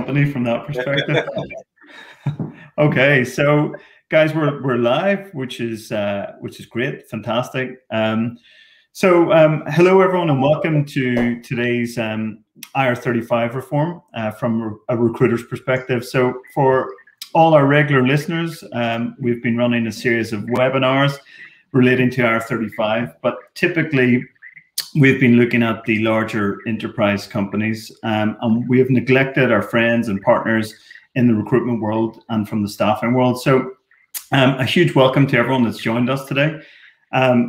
company from that perspective. Okay, so guys, we're live, which is great, fantastic. Hello everyone, and welcome to today's IR35 reform from a recruiter's perspective. So for all our regular listeners, we've been running a series of webinars relating to IR35, but typically we've been looking at the larger enterprise companies, and we have neglected our friends and partners in the recruitment world and from the staffing world. So a huge welcome to everyone that's joined us today.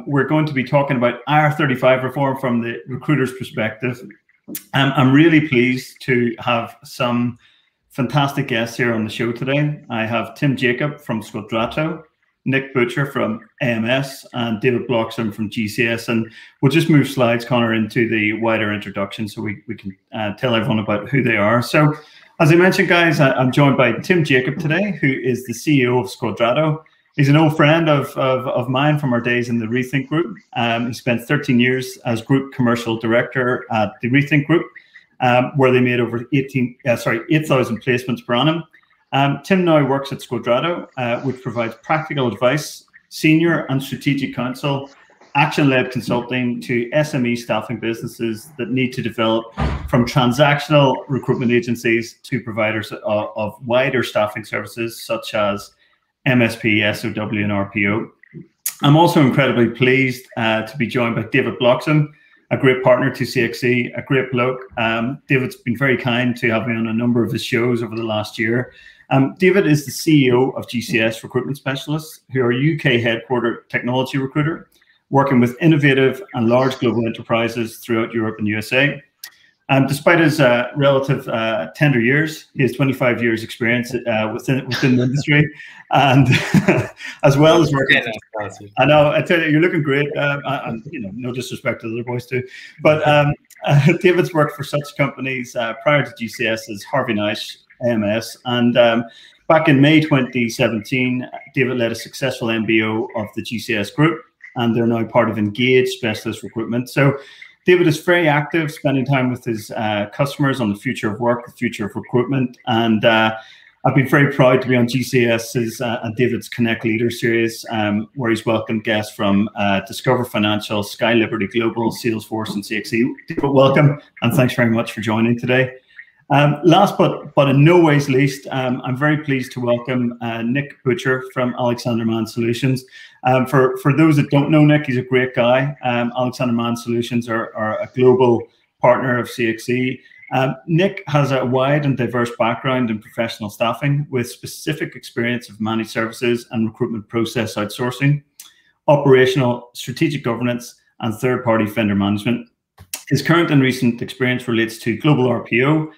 We're going to be talking about IR35 reform from the recruiter's perspective. I'm really pleased to have some fantastic guests here on the show today. I have Tim Jacob from Squadrato, Nick Butcher from AMS, and David Bloxham from GCS. And we'll just move slides, Connor, into the wider introduction so we can tell everyone about who they are. So as I mentioned, guys, I'm joined by Tim Jacob today, who is the CEO of Squadrato. He's an old friend of mine from our days in the Rethink Group. He spent 13 years as Group Commercial Director at the Rethink Group, where they made over 8,000 placements per annum. Tim now works at Squadrato, which provides practical advice, senior and strategic counsel, action-led consulting to SME staffing businesses that need to develop from transactional recruitment agencies to providers of wider staffing services such as MSP, SOW, and RPO. I'm also incredibly pleased to be joined by David Bloxham, a great partner to CXC, a great bloke. David's been very kind to have me on a number of his shows over the last year. David is the CEO of GCS Recruitment Specialists, who are a UK headquartered technology recruiter, working with innovative and large global enterprises throughout Europe and USA. Despite his relative tender years, he has 25 years experience within the industry, and as well as working. I know, I tell you, you're looking great. No disrespect to the other boys too, but David's worked for such companies prior to GCS as Harvey Nice, AMS, and back in May 2017, David led a successful MBO of the GCS group, and they're now part of Engage Specialist Recruitment. So David is very active, spending time with his customers on the future of work, the future of recruitment. And I've been very proud to be on GCS's and David's Connect Leader series, where he's welcomed guests from Discover Financial, Sky Liberty Global, Salesforce, and CXC. David, welcome, and thanks very much for joining today. Last but in no ways least, I'm very pleased to welcome Nick Butcher from Alexanderman Solutions. For those that don't know Nick, he's a great guy. Alexanderman Solutions are a global partner of CXC. Nick has a wide and diverse background in professional staffing with specific experience of managed services and recruitment process outsourcing, operational, strategic governance, and third-party vendor management. His current and recent experience relates to global RPO,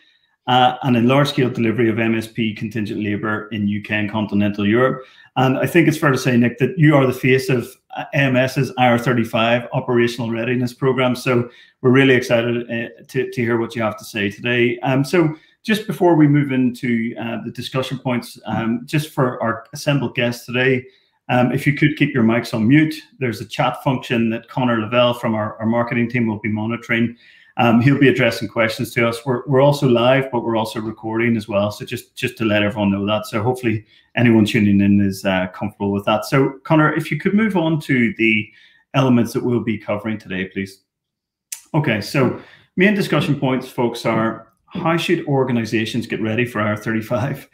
and in large-scale delivery of MSP contingent labour in UK and continental Europe. And I think it's fair to say, Nick, that you are the face of AMS's IR35 operational readiness program. So we're really excited to hear what you have to say today. So just before we move into the discussion points, just for our assembled guests today, if you could keep your mics on mute. There's a chat function that Connor Lavelle from our marketing team will be monitoring. He'll be addressing questions to us. We're also live, but we're also recording as well. So just to let everyone know that. So hopefully anyone tuning in is comfortable with that. So Connor, if you could move on to the elements that we'll be covering today, please. Okay, so main discussion points, folks, are how should organizations get ready for IR35?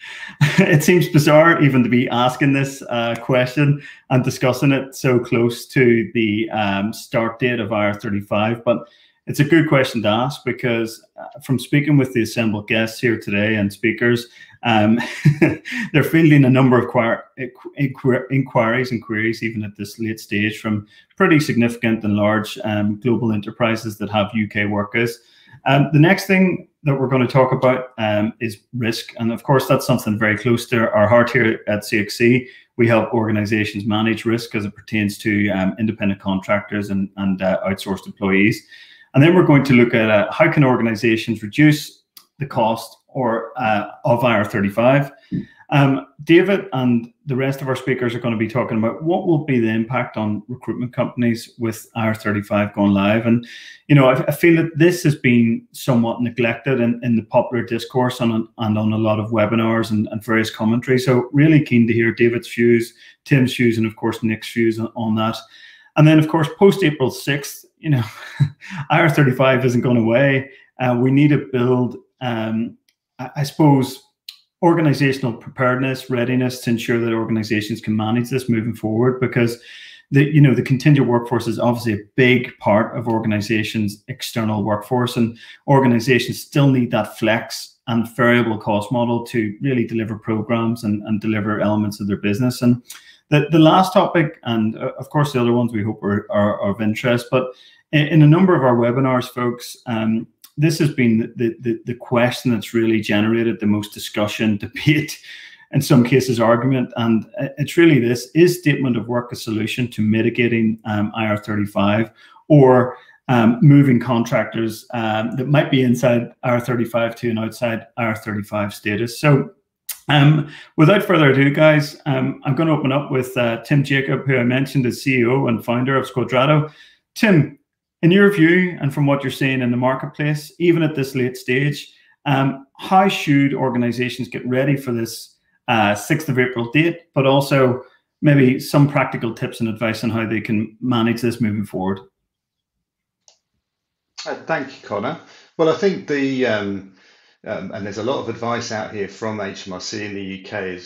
It seems bizarre even to be asking this question and discussing it so close to the start date of IR35, but it's a good question to ask because from speaking with the assembled guests here today and speakers, they're fielding a number of inquiries and queries even at this late stage from pretty significant and large global enterprises that have UK workers. The next thing that we're going to talk about is risk. And of course, that's something very close to our heart here at CXC. We help organizations manage risk as it pertains to independent contractors and outsourced employees. And then we're going to look at how can organizations reduce the cost of IR35. David and the rest of our speakers are going to be talking about what will be the impact on recruitment companies with IR35 going live. And, you know, I feel that this has been somewhat neglected in the popular discourse and on a lot of webinars and various commentary. So really keen to hear David's views, Tim's views, and of course, Nick's views on that. And then, of course, post April 6th, you know, IR35 isn't going away. We need to build, I suppose, organizational preparedness, readiness to ensure that organizations can manage this moving forward, because the contingent workforce is obviously a big part of organizations' external workforce, and organizations still need that flex and variable cost model to really deliver programs and deliver elements of their business. And the last topic, and of course the other ones we hope are of interest, but in a number of our webinars, folks, this has been the question that's really generated the most discussion, debate, in some cases argument, and it's really this: is statement of work a solution to mitigating IR35, or moving contractors that might be inside IR35 to an outside IR35 status? So without further ado, guys, I'm going to open up with Tim Jacob, who I mentioned is CEO and founder of Squadrato. Tim, in your view, and from what you're seeing in the marketplace, even at this late stage, how should organizations get ready for this 6th of April date, but also maybe some practical tips and advice on how they can manage this moving forward? Thank you, Connor. Well, I think and there's a lot of advice out here from HMRC in the UK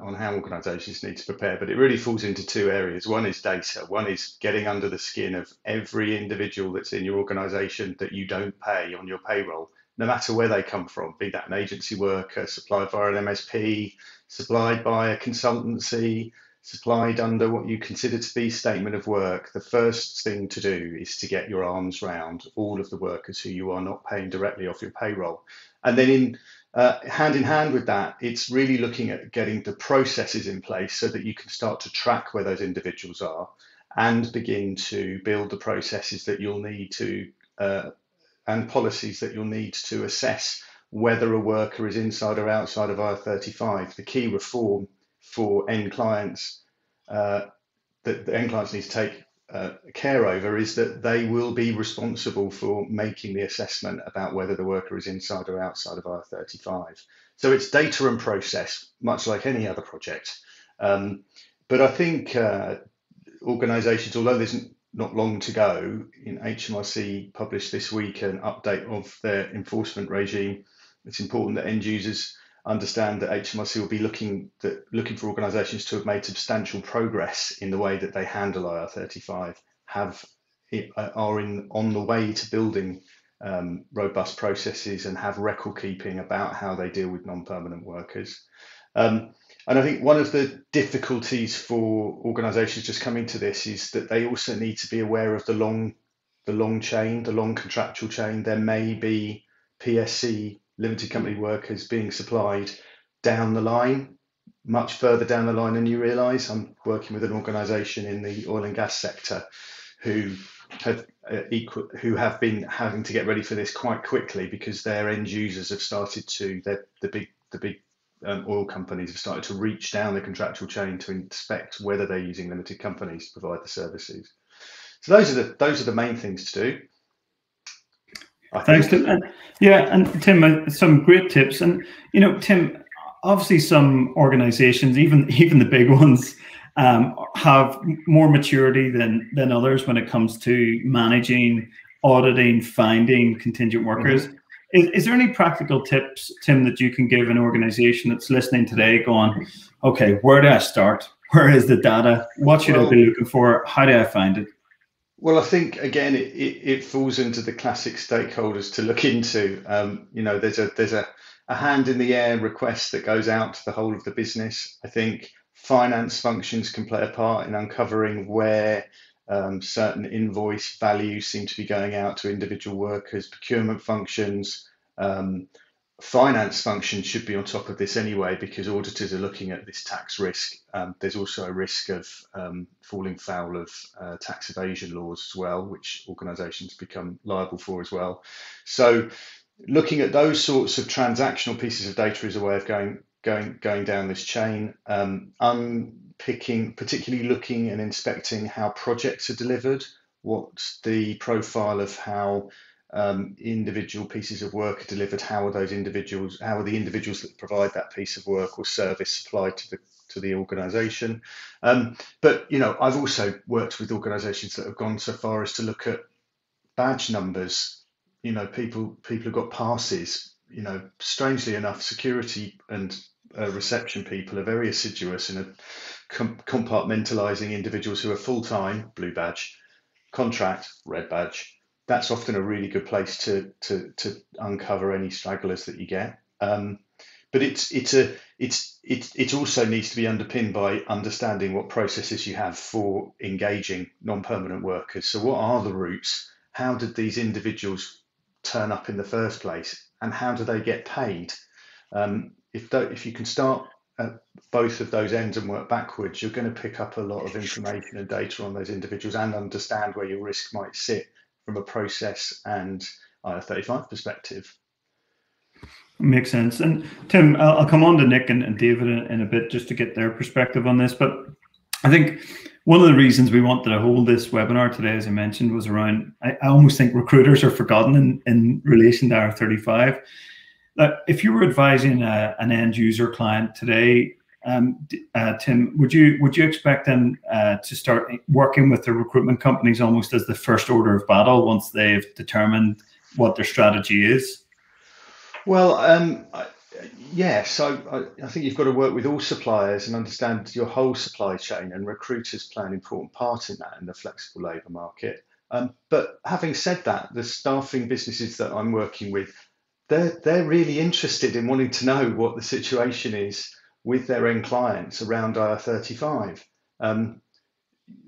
on how organisations need to prepare, but it really falls into two areas. One is data. One is getting under the skin of every individual that's in your organisation that you don't pay on your payroll, no matter where they come from, be that an agency worker, supplied via an MSP, supplied by a consultancy, supplied under what you consider to be statement of work. The first thing to do is to get your arms round all of the workers who you are not paying directly off your payroll. And then hand in hand with that, it's really looking at getting the processes in place so that you can start to track where those individuals are and begin to build the processes that you'll need to and policies that you'll need to assess whether a worker is inside or outside of IR35. The key reform for end clients that the end clients need to take care over is that they will be responsible for making the assessment about whether the worker is inside or outside of IR35. So it's data and process, much like any other project. But I think organisations, although there's not long to go, HMRC published this week an update of their enforcement regime. It's important that end users understand that HMRC will be looking for organisations to have made substantial progress in the way that they handle IR35, are on the way to building robust processes and have record keeping about how they deal with non-permanent workers. And I think one of the difficulties for organisations just coming to this is that they also need to be aware of the long contractual chain. There may be PSC limited company workers being supplied down the line, much further down the line than you realise. I'm working with an organisation in the oil and gas sector who have been having to get ready for this quite quickly because their end users have started to, the big oil companies have started to reach down the contractual chain to inspect whether they're using limited companies to provide the services. So those are the main things to do. Thanks, Tim. And Tim, some great tips. And Tim, obviously some organizations, even the big ones, have more maturity than others when it comes to managing, auditing, finding contingent workers. Mm-hmm. Is there any practical tips, Tim, that you can give an organization that's listening today going, okay, where do I start? Where is the data? What should I be looking for? How do I find it? Well, I think, again, it falls into the classic stakeholders to look into. There's a hand in the air request that goes out to the whole of the business. I think finance functions can play a part in uncovering where certain invoice values seem to be going out to individual workers. Procurement functions, finance functions should be on top of this anyway, because auditors are looking at this tax risk. There's also a risk of falling foul of tax evasion laws as well, which organisations become liable for as well. So looking at those sorts of transactional pieces of data is a way of going, going down this chain, unpicking, particularly looking and inspecting how projects are delivered. What's the profile of how individual pieces of work are delivered? How are the individuals that provide that piece of work or service supplied to the organisation? But I've also worked with organisations that have gone so far as to look at badge numbers. People have got passes. Strangely enough, security and reception people are very assiduous in compartmentalising individuals who are full-time, blue badge, contract, red badge. That's often a really good place to uncover any stragglers that you get. But it also needs to be underpinned by understanding what processes you have for engaging non-permanent workers. So what are the routes? How did these individuals turn up in the first place, and how do they get paid? If you can start at both of those ends and work backwards, you're going to pick up a lot of information and data on those individuals and understand where your risk might sit from a process and IR35 perspective. Makes sense. And Tim, I'll come on to Nick and David in a bit just to get their perspective on this. But I think one of the reasons we wanted to hold this webinar today, as I mentioned, was around, I almost think recruiters are forgotten in relation to IR35. If you were advising an end user client today, Tim, would you expect them to start working with the recruitment companies almost as the first order of battle once they've determined what their strategy is? Well, yes, I think you've got to work with all suppliers and understand your whole supply chain, and recruiters play an important part in that in the flexible labour market. But having said that, the staffing businesses that I'm working with, they're really interested in wanting to know what the situation is with their end clients around IR35.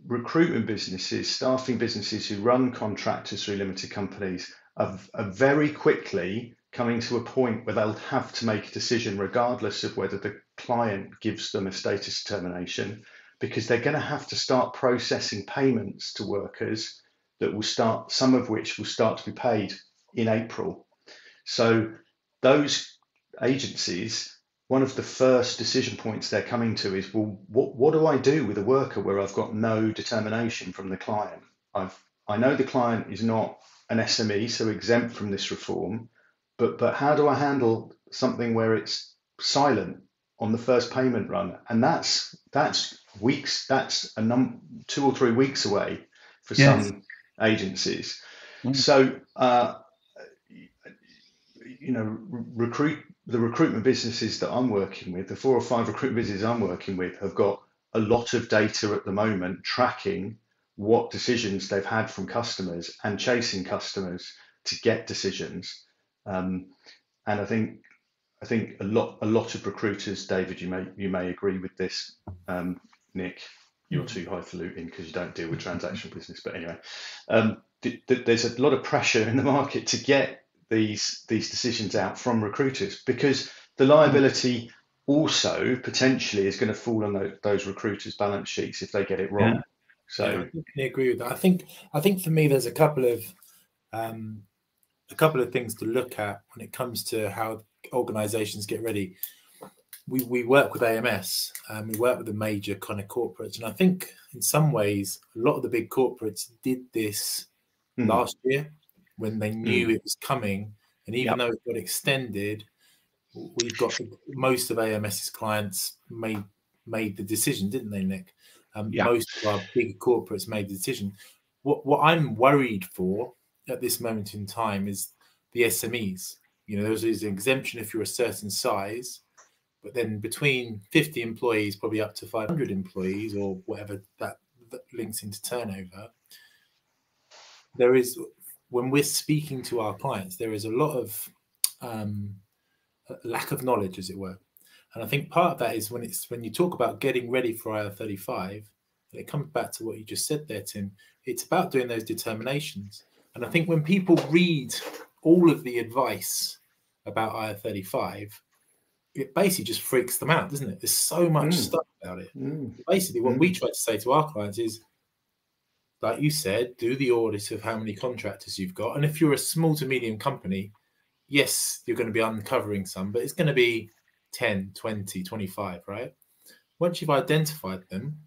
Recruitment businesses, staffing businesses who run contractors through limited companies are very quickly coming to a point where they'll have to make a decision regardless of whether the client gives them a status determination, because they're going to have to start processing payments to workers that will start, some of which will start to be paid in April. So those agencies, one of the first decision points they're coming to is, well, what do I do with a worker where I've got no determination from the client? I know the client is not an SME, so exempt from this reform, but how do I handle something where it's silent on the first payment run? And that's weeks, that's 2 or 3 weeks away for some agencies. So the recruitment businesses that I'm working with, the 4 or 5 recruitment businesses I'm working with, have got a lot of data at the moment tracking what decisions they've had from customers and chasing customers to get decisions. And I think a lot of recruiters, David, you may agree with this. Nick, you're too highfalutin because you don't deal with transactional business. But anyway, there's a lot of pressure in the market to get these decisions out from recruiters, because the liability also potentially is going to fall on those recruiters' balance sheets if they get it wrong. So I definitely agree with that. I think for me, there's a couple of things to look at when it comes to how organizations get ready. We work with AMS and we work with the major kind of corporates, and I think in some ways a lot of the big corporates did this last year when they knew it was coming, and even though it got extended, we've got most of AMS's clients made the decision, didn't they, Nick? Most of our big corporates made the decision. What I'm worried for at this moment in time is the SMEs. There's an exemption if you're a certain size, but then between 50 employees, probably up to 500 employees or whatever that links into turnover, there is, when we're speaking to our clients, there is a lot of lack of knowledge, as it were. And I think part of that is when you talk about getting ready for IR35, and it comes back to what you just said there, Tim, it's about doing those determinations. And I think when people read all of the advice about IR35, it basically just freaks them out, doesn't it? There's so much stuff about it. Basically, what we try to say to our clients is, like you said, do the audit of how many contractors you've got. And if you're a small to medium company, yes, you're going to be uncovering some, but it's going to be 10, 20, 25, right? Once you've identified them,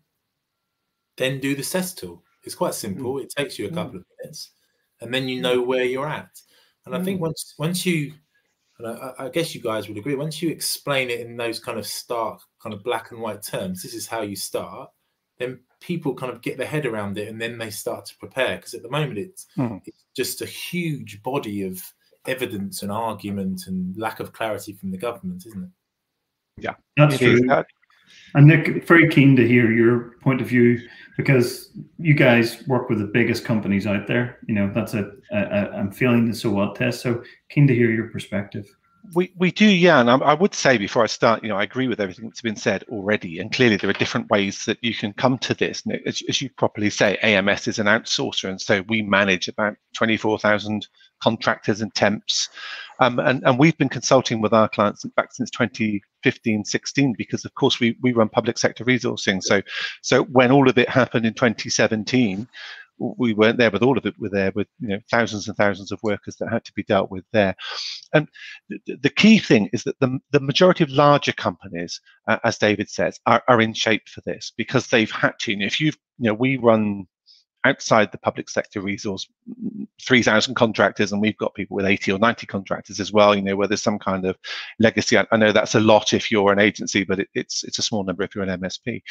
then do the CES tool. It's quite simple. It takes you a couple of minutes, and then you know where you're at. And I think once you, and I guess you guys would agree, once you explain it in those kind of stark, kind of black and white terms, this is how you start, then people kind of get their head around it, and then they start to prepare. Because at the moment, it's just a huge body of evidence and argument and lack of clarity from the government, isn't it? Yeah, that's true. And Nick, very keen to hear your point of view, because you guys work with the biggest companies out there. You know, that's I'm feeling the so what test. So keen to hear your perspective. We do, yeah, and I would say before I start, I agree with everything that's been said already, and clearly there are different ways that you can come to this. And as you properly say, AMS is an outsourcer, and so we manage about 24,000 contractors and temps, and we've been consulting with our clients back since 2015-16, because of course we run public sector resourcing. So when all of it happened in 2017. We weren't there with all of it. We're there with thousands and thousands of workers that had to be dealt with there. And the key thing is that the majority of larger companies, as David says, are in shape for this, because they've had to. If we run outside the public sector resource 3,000 contractors, and we've got people with 80 or 90 contractors as well, where there's some kind of legacy. I know that's a lot if you're an agency, but it's a small number if you're an MSP.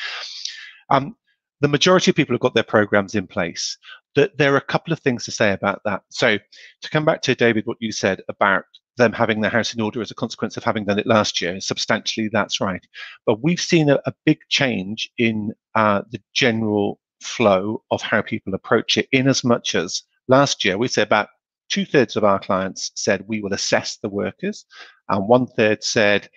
The majority of people have got their programs in place. There are a couple of things to say about that. So to come back to, David, what you said about them having their house in order as a consequence of having done it last year, substantially that's right. But we've seen a big change in the general flow of how people approach it, in as much as last year we said about 2/3 of our clients said we will assess the workers, and 1/3 said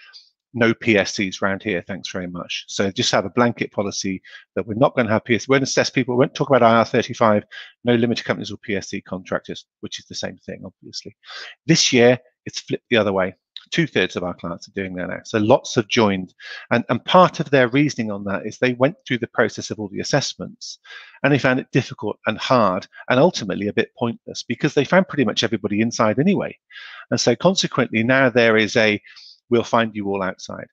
no PSCs around here, thanks very much. So just have a blanket policy that we're not going to have PSC. We won't assess people. We won't talk about IR35, no limited companies or PSC contractors, which is the same thing, obviously. This year, it's flipped the other way. 2/3 of our clients are doing that now. So lots have joined. And part of their reasoning on that is they went through the process of all the assessments, and they found it difficult and hard and ultimately a bit pointless, because they found pretty much everybody inside anyway. And so consequently, now there is we'll find you all outside.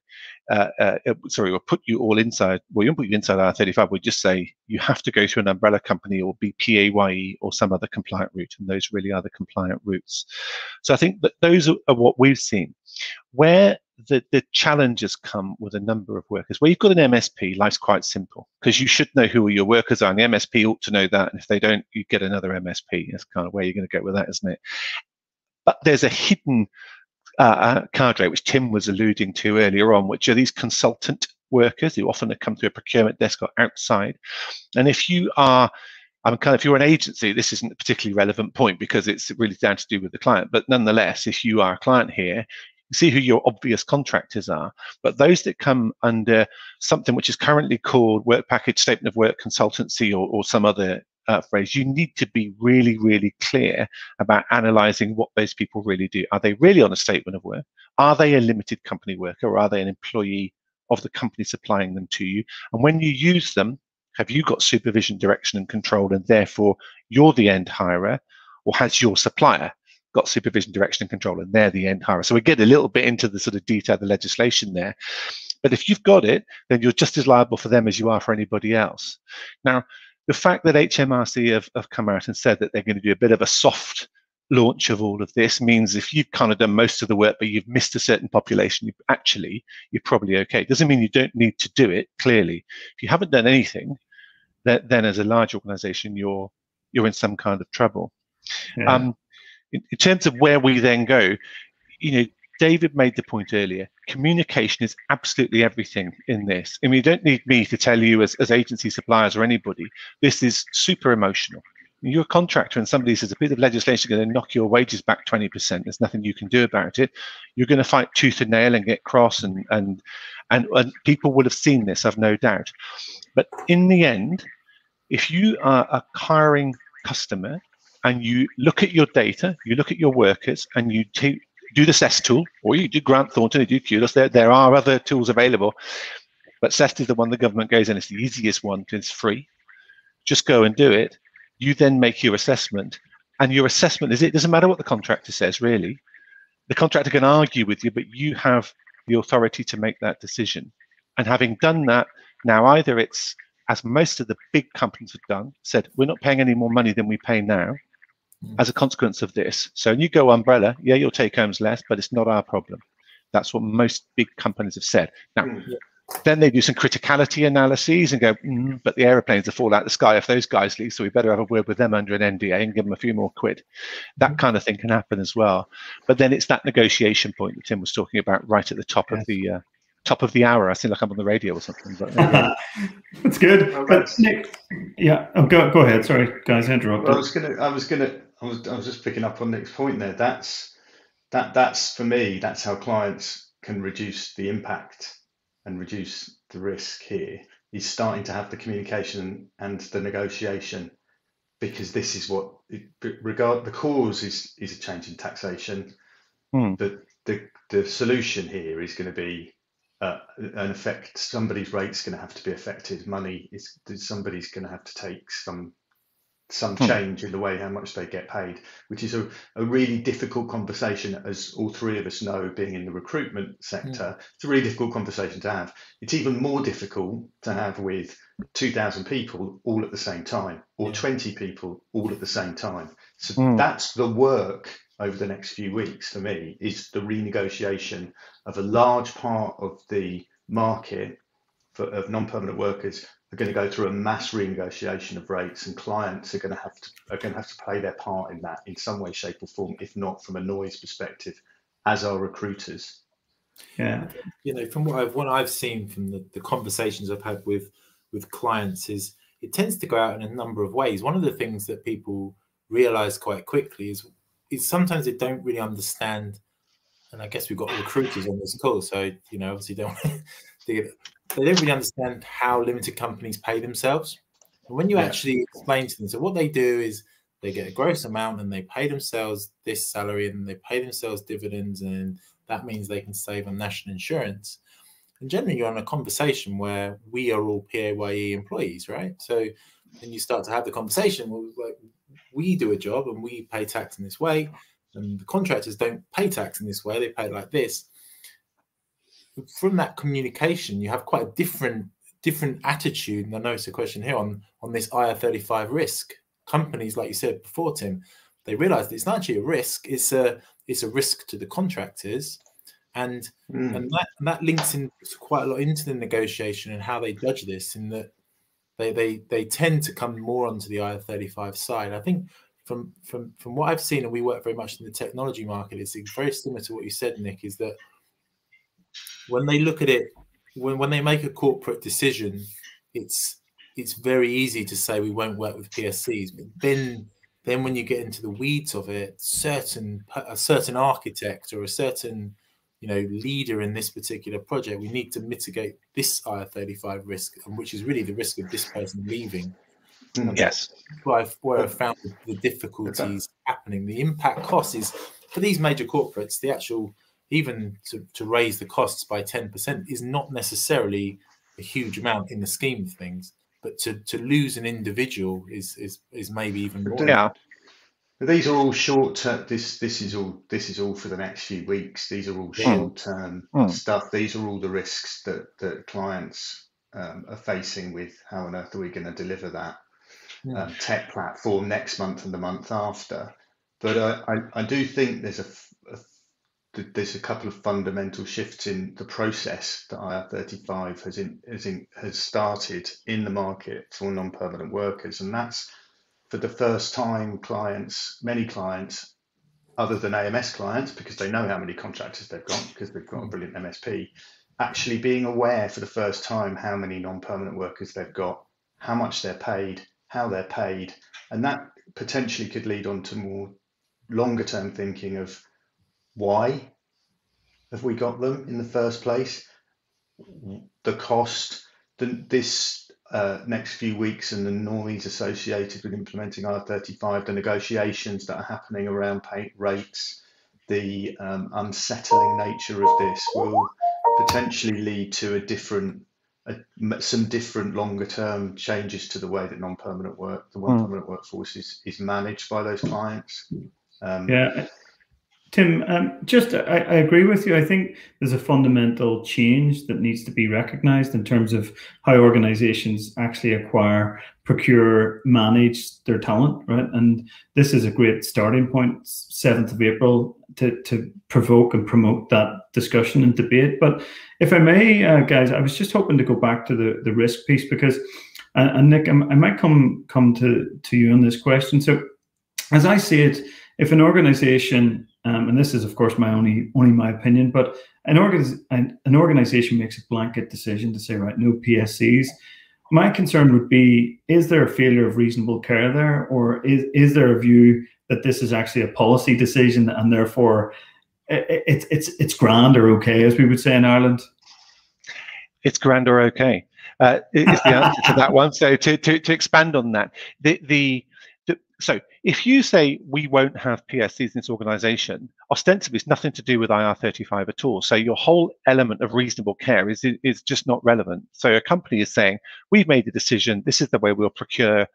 We'll put you all inside. Well, we won't put you inside IR35. We'll just say you have to go through an umbrella company or be PAYE or some other compliant route, and those really are the compliant routes. So I think that those are what we've seen. Where the challenges come with a number of workers, where you've got an MSP, life's quite simple, because you should know who your workers are, and the MSP ought to know that. And if they don't, you get another MSP. That's kind of where you're going to go with that, isn't it? But there's a hidden cadre, which Tim was alluding to earlier on, which are these consultant workers who often come through a procurement desk or outside. And if you are, if you're an agency, this isn't a particularly relevant point because it's really down to do with the client. But nonetheless, if you are a client here, you see who your obvious contractors are. But those that come under something which is currently called work package, statement of work, consultancy, or some other phrase, you need to be really, really clear about analysing what those people really do. Are they really on a statement of work? Are they a limited company worker, or are they an employee of the company supplying them to you? And when you use them, have you got supervision, direction and control, and therefore you're the end hirer? Or has your supplier got supervision, direction and control, and they're the end hirer? So we get a little bit into the sort of detail of the legislation there. But if you've got it, then you're just as liable for them as you are for anybody else. Now, the fact that HMRC have come out and said that they're going to do a bit of a soft launch of all of this means if you've kind of done most of the work, but you've missed a certain population, you're probably okay. It doesn't mean you don't need to do it, clearly. If you haven't done anything, then as a large organization, you're in some kind of trouble. Yeah. In terms of where we then go, David made the point earlier, communication is absolutely everything in this. I mean, you don't need me to tell you as agency suppliers or anybody, this is super emotional. You're a contractor and somebody says a bit of legislation is going to knock your wages back 20%. There's nothing you can do about it. You're going to fight tooth and nail and get cross, and people will have seen this, I've no doubt. But in the end, if you are a hiring customer and you look at your data, you look at your workers, and you do the CES tool, or you do Grant Thornton, you do QDOS. There are other tools available, but CES is the one the government goes in. It's the easiest one, it's free. Just go and do it. You then make your assessment, and your assessment is it doesn't matter what the contractor says, really. The contractor can argue with you, but you have the authority to make that decision. And having done that, now either it's, as most of the big companies have done, said, we're not paying any more money than we pay now as a consequence of this. So you go umbrella, yeah, your take home's less, but it's not our problem. That's what most big companies have said. Now, then they do some criticality analyses and go, but the aeroplanes will fall out the sky if those guys leave, so we better have a word with them under an NDA and give them a few more quid. That kind of thing can happen as well. But then it's that negotiation point that Tim was talking about right at the top of the hour. I seem like I'm on the radio or something. But that's good. But Nick, yeah, go ahead. Sorry, guys, interrupt. Well, I was just picking up on Nick's point there. That's for me. That's how clients can reduce the impact and reduce the risk. Here is starting to have the communication and the negotiation, because this is what the cause is a change in taxation. But the solution here is going to be an effect. Somebody's rate's going to have to be affected. Money is, somebody's going to have to take some change in the way how much they get paid, which is a really difficult conversation, as all three of us know, being in the recruitment sector. It's a really difficult conversation to have. It's even more difficult to have with 2,000 people all at the same time, or 20 people all at the same time. So that's the work over the next few weeks for me, is the renegotiation of a large part of the market of non-permanent workers are going to go through a mass renegotiation of rates, and clients are going to have to play their part in that in some way, shape, or form, if not from a noise perspective, as are recruiters. Yeah, from what I've seen from the conversations I've had with clients, is it tends to go out in a number of ways. One of the things that people realize quite quickly is sometimes they don't really understand, and I guess we've got recruiters on this call, so obviously they don't really understand how limited companies pay themselves. And when you actually explain to them, so what they do is they get a gross amount and they pay themselves this salary and they pay themselves dividends, and that means they can save on national insurance. And generally you're on a conversation where we are all PAYE employees, right? So then you start to have the conversation, well, like, we do a job and we pay tax in this way, and the contractors don't pay tax in this way, they pay like this. From that communication, you have quite a different attitude. And I know it's a question here on this IR35 risk. Companies, like you said before, Tim, they realize that it's not actually a risk, it's a risk to the contractors. And that links in quite a lot into the negotiation and how they judge this, in that they tend to come more onto the IR35 side. I think from what I've seen, and we work very much in the technology market, it's very similar to what you said, Nick, is that when they look at it, when they make a corporate decision, it's very easy to say we won't work with PSCs. But then when you get into the weeds of it, a certain architect or a certain leader in this particular project, we need to mitigate this IR35 risk, which is really the risk of this person leaving. Yes. Where I've found the difficulties happening. The impact cost is, for these major corporates, the actual, even to raise the costs by 10% is not necessarily a huge amount in the scheme of things, but to lose an individual is maybe even more. Yeah. These are all short term. This is all for the next few weeks. These are all short term stuff. These are all the risks that clients are facing with how on earth are we going to deliver that tech platform next month and the month after. But I do think there's a couple of fundamental shifts in the process that IR35 has started in the market for non-permanent workers, and that's, for the first time, many clients, other than AMS clients, because they know how many contractors they've got, because they've got a brilliant MSP, actually being aware for the first time how many non-permanent workers they've got, how much they're paid, how they're paid, and that potentially could lead on to more longer term thinking of why have we got them in the first place, the cost, this next few weeks and the noise associated with implementing IR35, the negotiations that are happening around pay rates, the unsettling nature of this will potentially lead to some different longer term changes to the way that the non-permanent workforce is managed by those clients. Tim, I agree with you. I think there's a fundamental change that needs to be recognized in terms of how organizations actually acquire, procure, manage their talent, right? And this is a great starting point, 7th of April, to provoke and promote that discussion and debate. But if I may, guys, I was just hoping to go back to the risk piece, because, and Nick, I might come to you on this question. So as I see it, if an organization, and this is of course only my opinion, but an organization makes a blanket decision to say, right, no PSCs, my concern would be, is there a failure of reasonable care there, or is there a view that this is actually a policy decision and therefore it's grand or okay, as we would say in Ireland? It's grand or okay is the answer to that one. So to expand on that, so if you say we won't have PSCs in this organization, ostensibly it's nothing to do with IR35 at all. So your whole element of reasonable care is just not relevant. So a company is saying, we've made the decision, this is the way we'll procure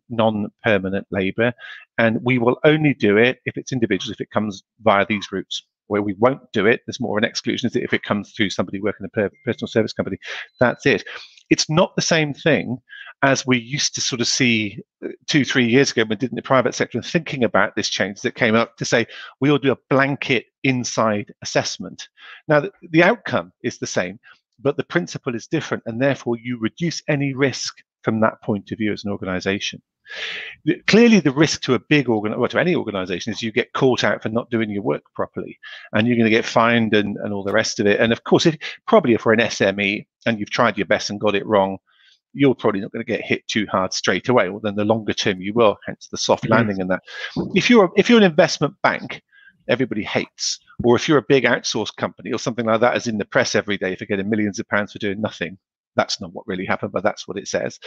non-permanent labor, and we will only do it if it's individuals, if it comes via these routes. Where we won't do it, there's more of an exclusion, is if it comes through somebody working in a personal service company. That's it. It's not the same thing as we used to sort of see 2-3 years ago when we did in the private sector, and thinking about this change that came up to say we'll do a blanket inside assessment. Now the outcome is the same, but the principle is different, and therefore you reduce any risk from that point of view as an organization. Clearly, the risk to a big to any organization is you get caught out for not doing your work properly, and you're going to get fined and all the rest of it. And of course, if we're an SME and you've tried your best and got it wrong, you're probably not going to get hit too hard straight away. Well, then the longer term you will, hence the soft landing and that. If you're an investment bank, everybody hates, or if you're a big outsourced company or something like that, as in the press every day for getting millions of pounds for doing nothing. That's not what really happened, but that's what it says.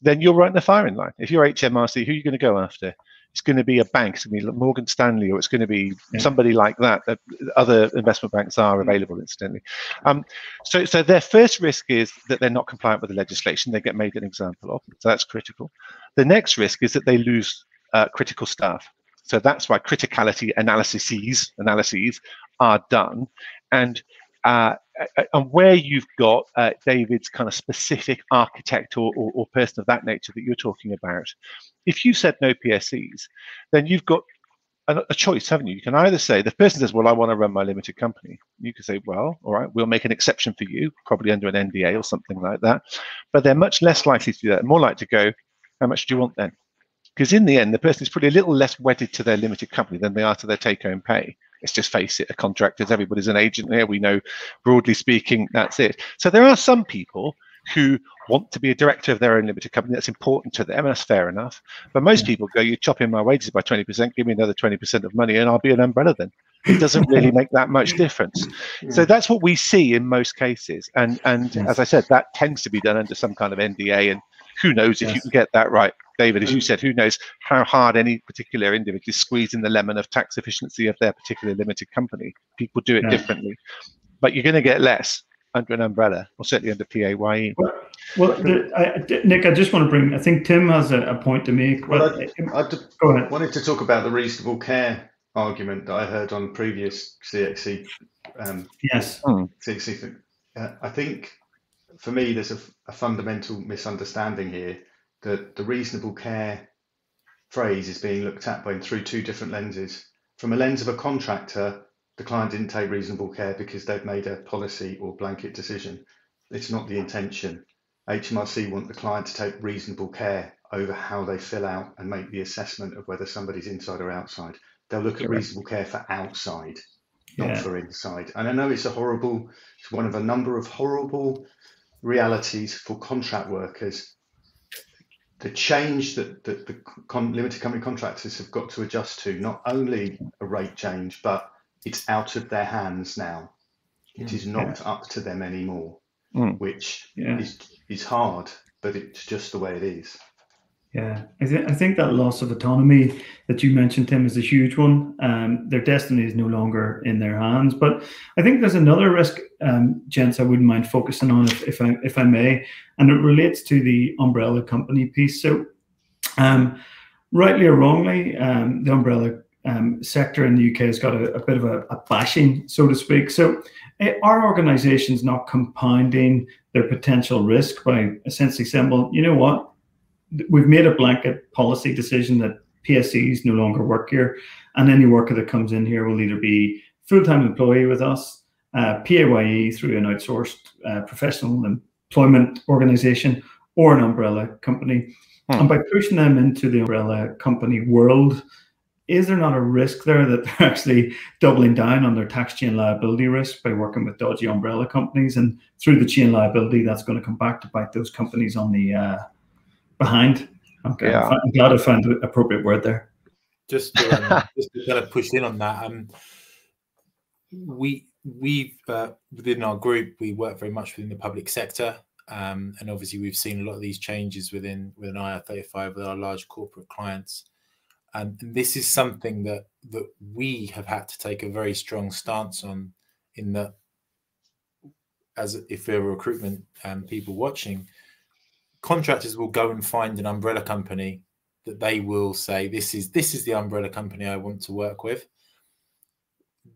Then you're right in the firing line. If you're HMRC, who are you going to go after? It's going to be a bank. It's going to be Morgan Stanley, or it's going to be somebody like that. Other investment banks are available, incidentally. So their first risk is that they're not compliant with the legislation. They get made an example of. So that's critical. The next risk is that they lose critical staff. So that's why criticality analyses are done. And where you've got David's kind of specific architect or person of that nature that you're talking about, if you said no PSCs, then you've got a choice, haven't you? You can either say, the person says, well, I want to run my limited company. You can say, well, all right, we'll make an exception for you, probably under an NDA or something like that. But they're much less likely to do that, more likely to go, how much do you want then? Because in the end, the person is probably a little less wedded to their limited company than they are to their take-home pay. Let's just face it, a contractor, everybody's an agent there. We know, broadly speaking, that's it. So there are some people who want to be a director of their own limited company. That's important to them, and that's fair enough. But most people go, you're chopping my wages by 20%, give me another 20% of money, and I'll be an umbrella then. It doesn't really make that much difference. So that's what we see in most cases. And as I said, that tends to be done under some kind of NDA, and who knows if you can get that right. David, as you said, who knows how hard any particular individual is squeezing the lemon of tax efficiency of their particular limited company. People do it differently, but you're going to get less under an umbrella, or certainly under PAYE. Well, Nick, I just want to bring, I think Tim has a point to make. Well, go ahead. Wanted to talk about the reasonable care argument that I heard on previous CXC. CXC. I think, for me, there's a fundamental misunderstanding here that the reasonable care phrase is being looked at through two different lenses. From a lens of a contractor, the client didn't take reasonable care because they've made a policy or blanket decision. It's not the intention. HMRC want the client to take reasonable care over how they fill out and make the assessment of whether somebody's inside or outside. They'll look at reasonable care for outside, not for inside. And I know it's one of a number of horrible realities for contract workers. The change that the limited company contractors have got to adjust to, not only a rate change, but it's out of their hands now. It is not up to them anymore, which is hard, but it's just the way it is. Yeah, I think that loss of autonomy that you mentioned, Tim, is a huge one. Their destiny is no longer in their hands. But I think there's another risk, gents, I wouldn't mind focusing on if I may, and it relates to the umbrella company piece. So rightly or wrongly, the umbrella sector in the UK has got a bit of a bashing, so to speak. So are organisations not compounding their potential risk by essentially saying, well, you know what, we've made a blanket policy decision that PSCs no longer work here, and any worker that comes in here will either be full-time employee with us, PAYE through an outsourced professional employment organisation, or an umbrella company. And by pushing them into the umbrella company world, is there not a risk there that they're actually doubling down on their tax chain liability risk by working with dodgy umbrella companies? And through the chain liability, that's going to come back to bite those companies on the behind. Okay, yeah. I'm glad I found the appropriate word there. Just to kind of push in on that, we've within our group, we work very much within the public sector, and obviously we've seen a lot of these changes within IR35 with our large corporate clients, and this is something that we have had to take a very strong stance on, in that, as if we're recruitment people watching, contractors will go and find an umbrella company that they will say, this is the umbrella company I want to work with.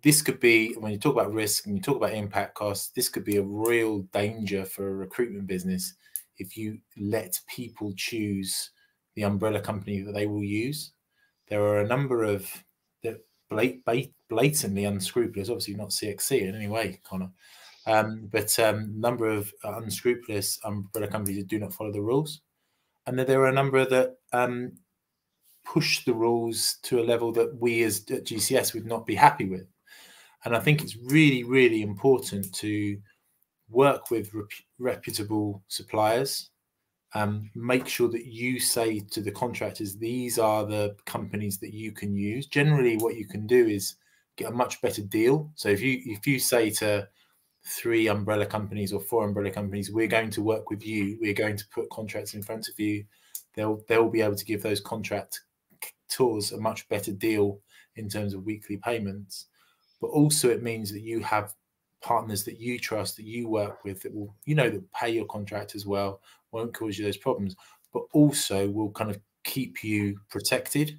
This could be, when you talk about risk and you talk about impact costs, this could be a real danger for a recruitment business if you let people choose the umbrella company that they will use. There are a number of blatantly unscrupulous, obviously not CXC in any way, Connor, but number of unscrupulous umbrella companies that do not follow the rules. And there are a number that push the rules to a level that we as at GCS would not be happy with. And I think it's really, really important to work with reputable suppliers. Make sure that you say to the contractors, these are the companies that you can use. Generally, what you can do is get a much better deal. So if you say to 3 umbrella companies or 4 umbrella companies, we're going to work with you, we're going to put contracts in front of you, they'll be able to give those contract tours a much better deal in terms of weekly payments. But also it means that you have partners that you trust, that you work with, that will, that pay your contract as well, won't cause you those problems, but also will kind of keep you protected.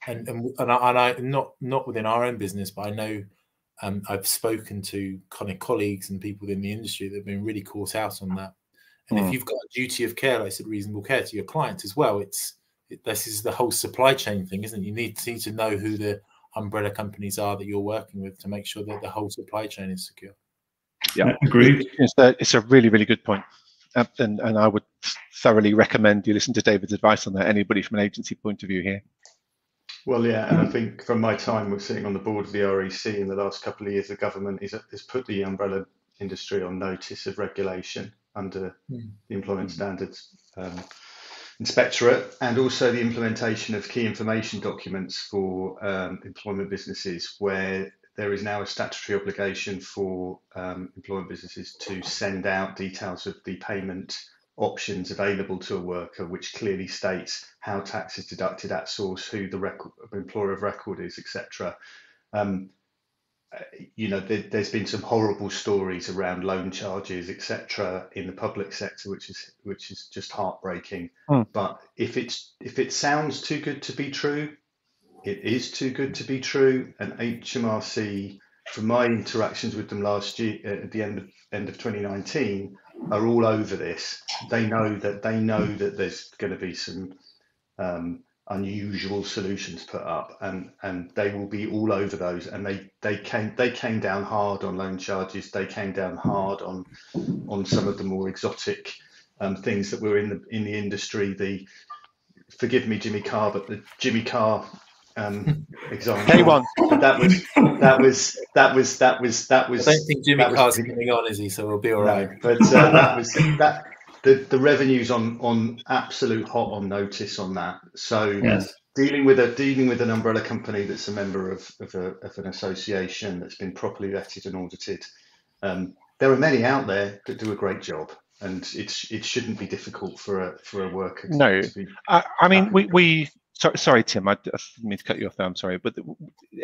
And I not within our own business, but I know I've spoken to kind of colleagues and people within the industry that have been really caught out on that. And if you've got a duty of care, like I said, reasonable care to your client as well, this is the whole supply chain thing, isn't it? You need to know who the umbrella companies are that you're working with to make sure that the whole supply chain is secure. Yeah, agreed. It's a really, really good point. And I would thoroughly recommend you listen to David's advice on that, anybody from an agency point of view here. Well, yeah, and I think from my time with sitting on the board of the REC in the last couple of years, the government has put the umbrella industry on notice of regulation under the Employment Standards Inspectorate, and also the implementation of key information documents for employment businesses, where there is now a statutory obligation for employment businesses to send out details of the payment options available to a worker, which clearly states how tax is deducted at source, who the employer of record is, etc. There's been some horrible stories around loan charges, etc., in the public sector, which is just heartbreaking. But if it sounds too good to be true, it is too good to be true. And HMRC, from my interactions with them last year at the end of 2019, are all over this. They know that there's going to be some unusual solutions put up, and they will be all over those. And they came down hard on loan charges. They came down hard on some of the more exotic things that were in the industry. Forgive me, Jimmy Carr, but the Jimmy Carr example. K1. That was. I don't think Jimmy Carr's coming on, is he? So we'll be all right. But that was that. The revenue's on absolute hot on notice on that. So yes. dealing with an umbrella company that's a member of an association that's been properly vetted and audited. There are many out there that do a great job, and it shouldn't be difficult for a worker. No, to be I mean we. Sorry, Tim, I didn't mean to cut you off there, I'm sorry. But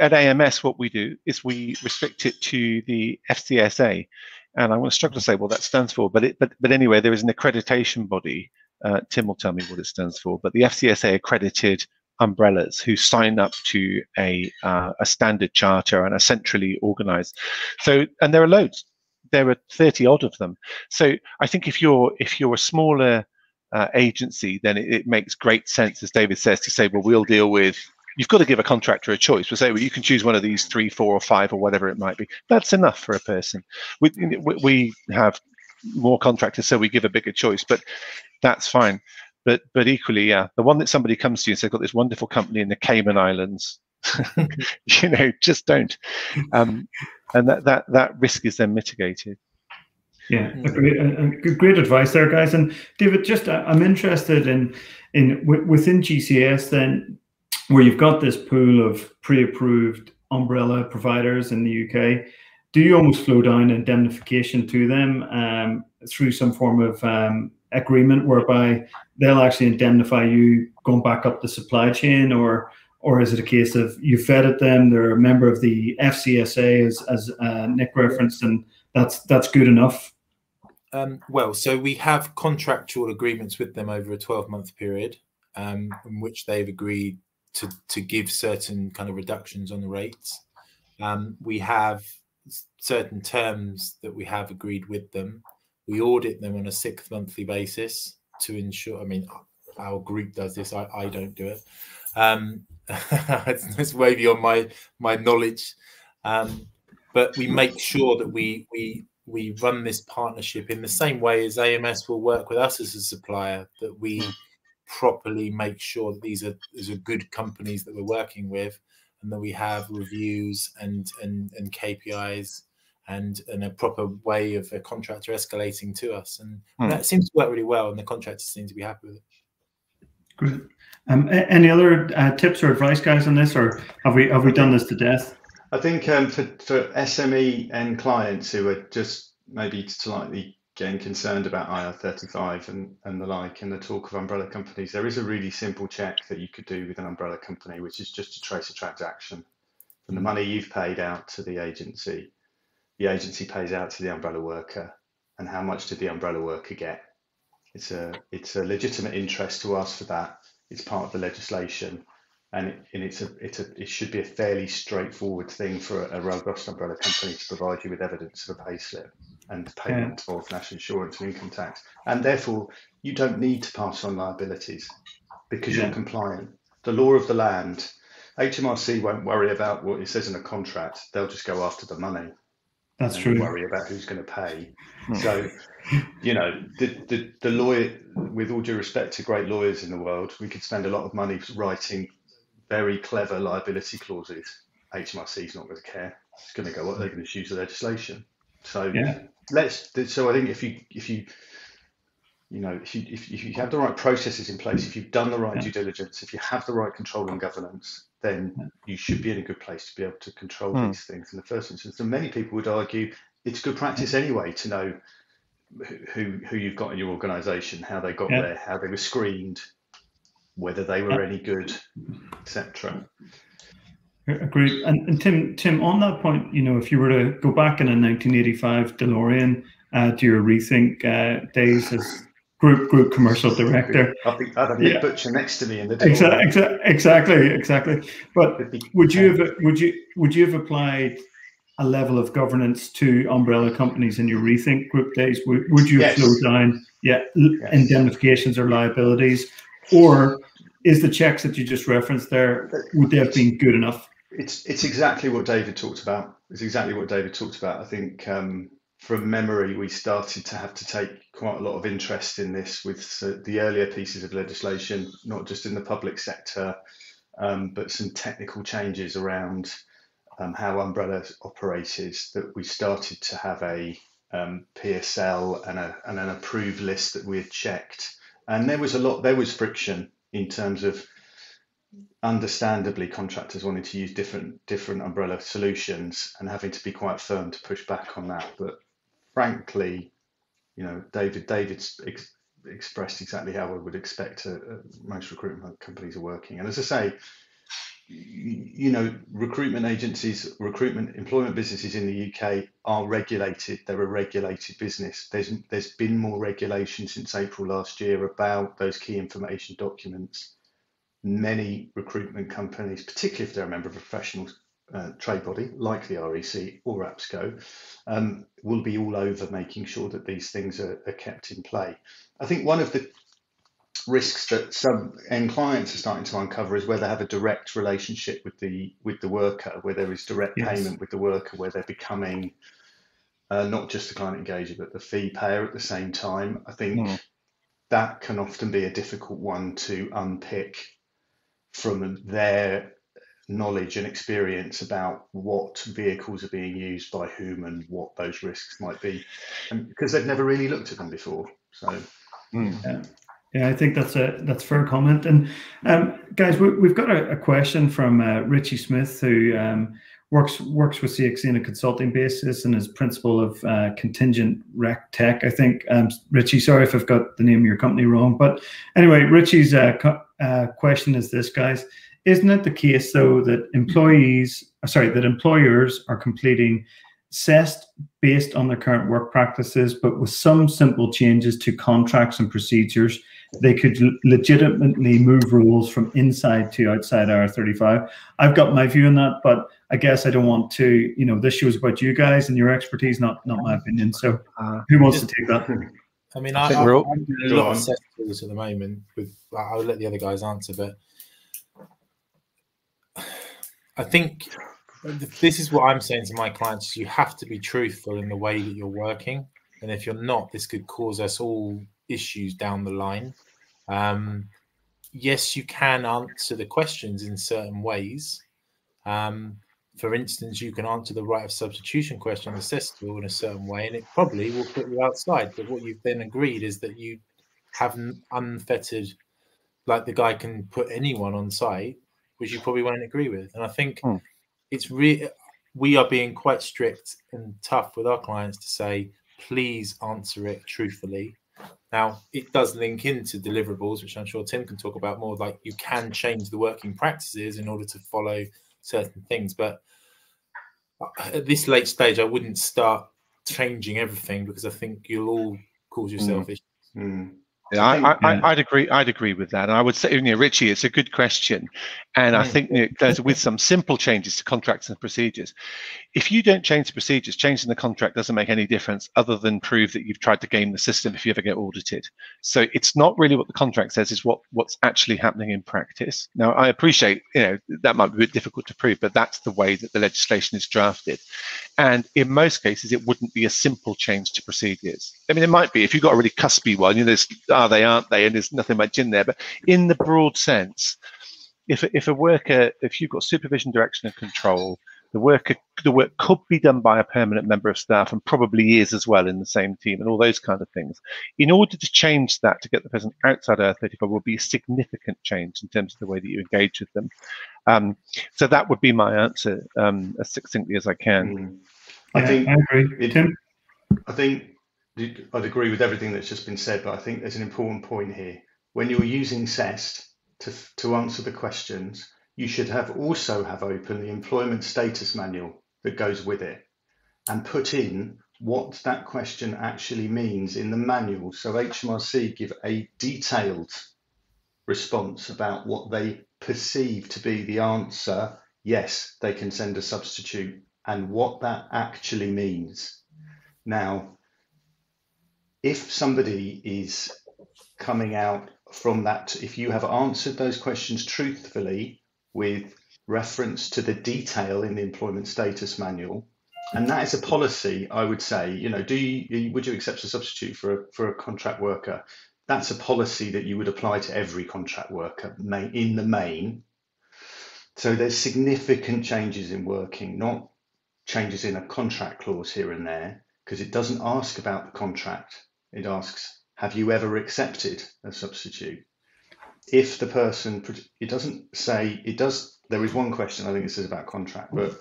at AMS, what we do is we restrict it to the FCSA. And I'm going to struggle to say what that stands for. But anyway, there is an accreditation body. Tim will tell me what it stands for. But the FCSA accredited umbrellas who sign up to a standard charter and are centrally organized. So, and there are loads. There are 30 odd of them. So I think if you're a smaller agency, then it makes great sense, as David says, to say, well, we'll deal with. You've got to give a contractor a choice. We'll say, well, you can choose one of these 3, 4, or 5, or whatever it might be. That's enough for a person. We have more contractors, so we give a bigger choice, but that's fine. But equally, yeah, the one that somebody comes to you and says, I've got this wonderful company in the Cayman Islands, just don't. And that risk is then mitigated. Yeah, great advice there, guys. And David, just I'm interested in within GCS then, where you've got this pool of pre-approved umbrella providers in the UK. Do you almost flow down indemnification to them through some form of agreement whereby they'll actually indemnify you going back up the supply chain, or is it a case of you vetted them, they're a member of the FCSA as Nick referenced, and that's good enough? Well, so we have contractual agreements with them over a 12-month period, in which they've agreed to give certain kind of reductions on the rates. We have certain terms that we have agreed with them. We audit them on a 6-monthly basis to ensure, I mean, our group does this, I don't do it. It's way beyond my knowledge. But we make sure that we run this partnership in the same way as AMS will work with us as a supplier, that we properly make sure that these are good companies that we're working with, and that we have reviews and KPIs and a proper way of a contractor escalating to us. And that seems to work really well, and the contractors seem to be happy with it. Great. Any other tips or advice, guys, on this, or have we done this to death? I think for SME and clients who are just maybe slightly getting concerned about IR35 and the like, and the talk of umbrella companies, there is a really simple check that you could do with an umbrella company, which is just to trace a transaction from the money you've paid out to the agency pays out to the umbrella worker, and how much did the umbrella worker get. It's a legitimate interest to ask for that. It's part of the legislation, and it should be a fairly straightforward thing for a robust umbrella company to provide you with evidence of a pay slip and payment of national insurance and income tax. And therefore, you don't need to pass on liabilities because you're compliant. The law of the land, HMRC won't worry about what it says in a contract. They'll just go after the money. That's true. Worry about who's going to pay. So, the lawyer, with all due respect to great lawyers in the world, we could spend a lot of money writing very clever liability clauses. HMRC's not going to care. It's going to go what they're going to choose the legislation. So So I think if you have the right processes in place, if you've done the right due diligence, if you have the right control and governance, then you should be in a good place to be able to control these things in the first instance. And many people would argue it's good practice anyway to know who you've got in your organisation, how they got there, how they were screened, whether they were any good, etc. Agreed. And Tim, on that point, if you were to go back in a 1985 DeLorean to your Rethink days as group commercial director, I'd have Nick Butcher next to me in the DeLorean. Exactly. But would you have applied a level of governance to umbrella companies in your Rethink group days? Would you have slowed down indemnifications or liabilities, or is the checks that you just referenced there, would they have been good enough? It's exactly what David talked about. I think from memory, we started to have to take quite a lot of interest in this with the earlier pieces of legislation, not just in the public sector, but some technical changes around how umbrellas operated, that we started to have a PSL and an approved list that we had checked. And there was friction in terms of, understandably, contractors wanting to use different umbrella solutions and having to be quite firm to push back on that. But frankly, David's expressed exactly how I would expect most recruitment companies are working. And as I say, recruitment agencies, employment businesses in the UK are regulated. They're a regulated business. There's been more regulation since April last year about those key information documents. many recruitment companies, particularly if they're a member of a professional trade body like the REC or APSCO, will be all over making sure that these things are kept in play. I think one of the risks that some end clients are starting to uncover is where they have a direct relationship with the worker, where there is direct payment with the worker, where they're becoming not just the client engager but the fee payer at the same time. I think that can often be a difficult one to unpick from their knowledge and experience about what vehicles are being used by whom and what those risks might be, and because they've never really looked at them before. So yeah, I think that's a fair comment. And guys, we've got a question from Richie Smith, who works with CXC on a consulting basis and is principal of Contingent Rec Tech. I think, Richie, sorry if I've got the name of your company wrong, but anyway, Richie's question is this, guys. Isn't it the case, though, that employers are completing CEST based on their current work practices, but with some simple changes to contracts and procedures, they could legitimately move rules from inside to outside IR35? I've got my view on that, but I guess I don't want to, this show's about you guys and your expertise, not my opinion. So who wants to take that? I mean, I'm doing a lot of CEST tools at the moment. I'll let the other guys answer, but I think this is what I'm saying to my clients: you have to be truthful in the way that you're working, and if you're not, this could cause us all issues down the line. Yes, you can answer the questions in certain ways. For instance, you can answer the right of substitution question on the CEST tool in a certain way, and it probably will put you outside. But what you've then agreed is that you have unfettered, like the guy can put anyone on site, which you probably won't agree with. And I think it's we are being quite strict and tough with our clients to say, please answer it truthfully. Now, it does link into deliverables, which I'm sure Tim can talk about more. Like, you can change the working practices in order to follow certain things. But at this late stage, I wouldn't start changing everything, because I think you'll all cause yourself issues. Yeah, I'd agree with that. And I would say, Richie, it's a good question. And I think there's with some simple changes to contracts and procedures. If you don't change the procedures, changing the contract doesn't make any difference other than prove that you've tried to game the system if you ever get audited. So it's not really what the contract says, is what's actually happening in practice. Now, I appreciate, that might be a bit difficult to prove, but that's the way that the legislation is drafted. And in most cases, it wouldn't be a simple change to procedures. I mean, it might be if you've got a really cuspy one, there's are they, aren't they, and there's nothing much in there. But in the broad sense, if you've got supervision, direction, and control, the work could be done by a permanent member of staff, and probably is as well in the same team, and all those kind of things. In order to change that, to get the person outside IR35, will be a significant change in terms of the way that you engage with them. So that would be my answer, as succinctly as I can. I think I agree. Tim? I think I'd agree with everything that's just been said, but I think there's an important point here. When you're using CEST to answer the questions, you should also have open the employment status manual that goes with it, and put in what that question actually means in the manual. So HMRC give a detailed response about what they perceive to be the answer. Yes, they can send a substitute, and what that actually means. Now, if somebody is coming out from that, if you have answered those questions truthfully with reference to the detail in the employment status manual, and that is a policy, I would say, would you accept a substitute for a contract worker? That's a policy that you would apply to every contract worker in the main. So there's significant changes in working, not changes in a contract clause here and there, because it doesn't ask about the contract. It asks, have you ever accepted a substitute? If the person, it doesn't say, it does, there is one question I think it says about contract, but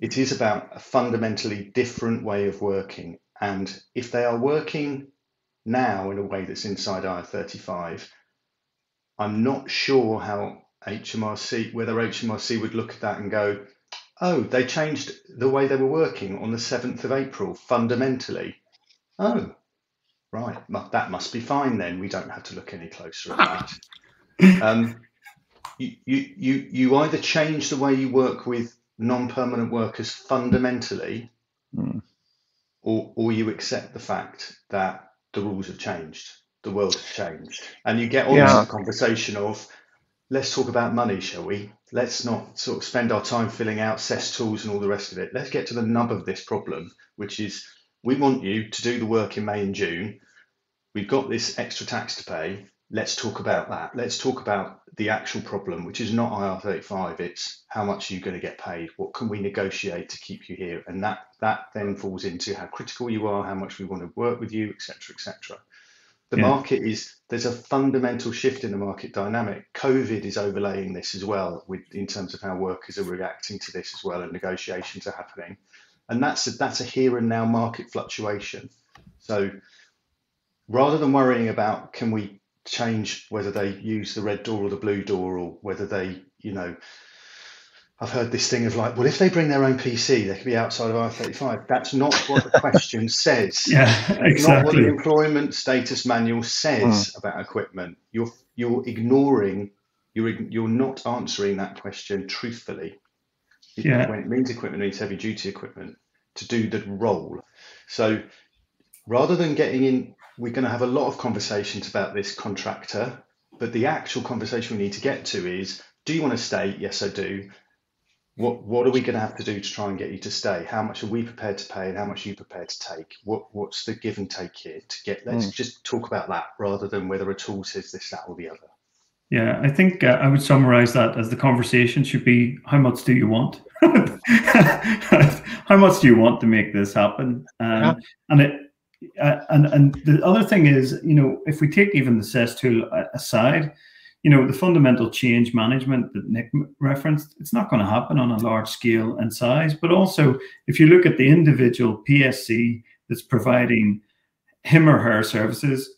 it is about a fundamentally different way of working. And if they are working now in a way that's inside IR35, I'm not sure how whether HMRC would look at that and go, oh, they changed the way they were working on the 7th of April fundamentally. Oh, right, that must be fine then. We don't have to look any closer at that. you either change the way you work with non-permanent workers fundamentally, or you accept the fact that the rules have changed, the world has changed, and you get on to the conversation of, let's talk about money, shall we? Let's not sort of spend our time filling out CES tools and all the rest of it. Let's get to the nub of this problem, which is, we want you to do the work in May and June. We've got this extra tax to pay. Let's talk about that. Let's talk about the actual problem, which is not IR35. It's how much are you going to get paid? What can we negotiate to keep you here? And that then falls into how critical you are, how much we want to work with you, etc., etc. The market there's a fundamental shift in the market dynamic. COVID is overlaying this as well, in terms of how workers are reacting to this as well, and negotiations are happening. And that's a here and now market fluctuation. So rather than worrying about, can we change whether they use the red door or the blue door, or whether they, I've heard this thing of like, well, if they bring their own PC, they can be outside of IR35. That's not what the question says. Yeah, exactly. It's not what the employment status manual says about equipment. You're ignoring, you're not answering that question truthfully. When it means equipment, it means heavy duty equipment to do the role. So rather than getting in, we're going to have a lot of conversations about this contractor, but the actual conversation we need to get to is, do you want to stay? Yes, I do. What are we going to have to do to try and get you to stay? How much are we prepared to pay, and how much are you prepared to take? What's the give and take here to get? Let's just talk about that, rather than whether a tool says this, that, or the other. Yeah, I think I would summarize that as the conversation should be, how much do you want? How much do you want to make this happen? And the other thing is, if we take even the CES tool aside, the fundamental change management that Nick referenced, it's not going to happen on a large scale and size. But also, if you look at the individual PSC that's providing him or her services,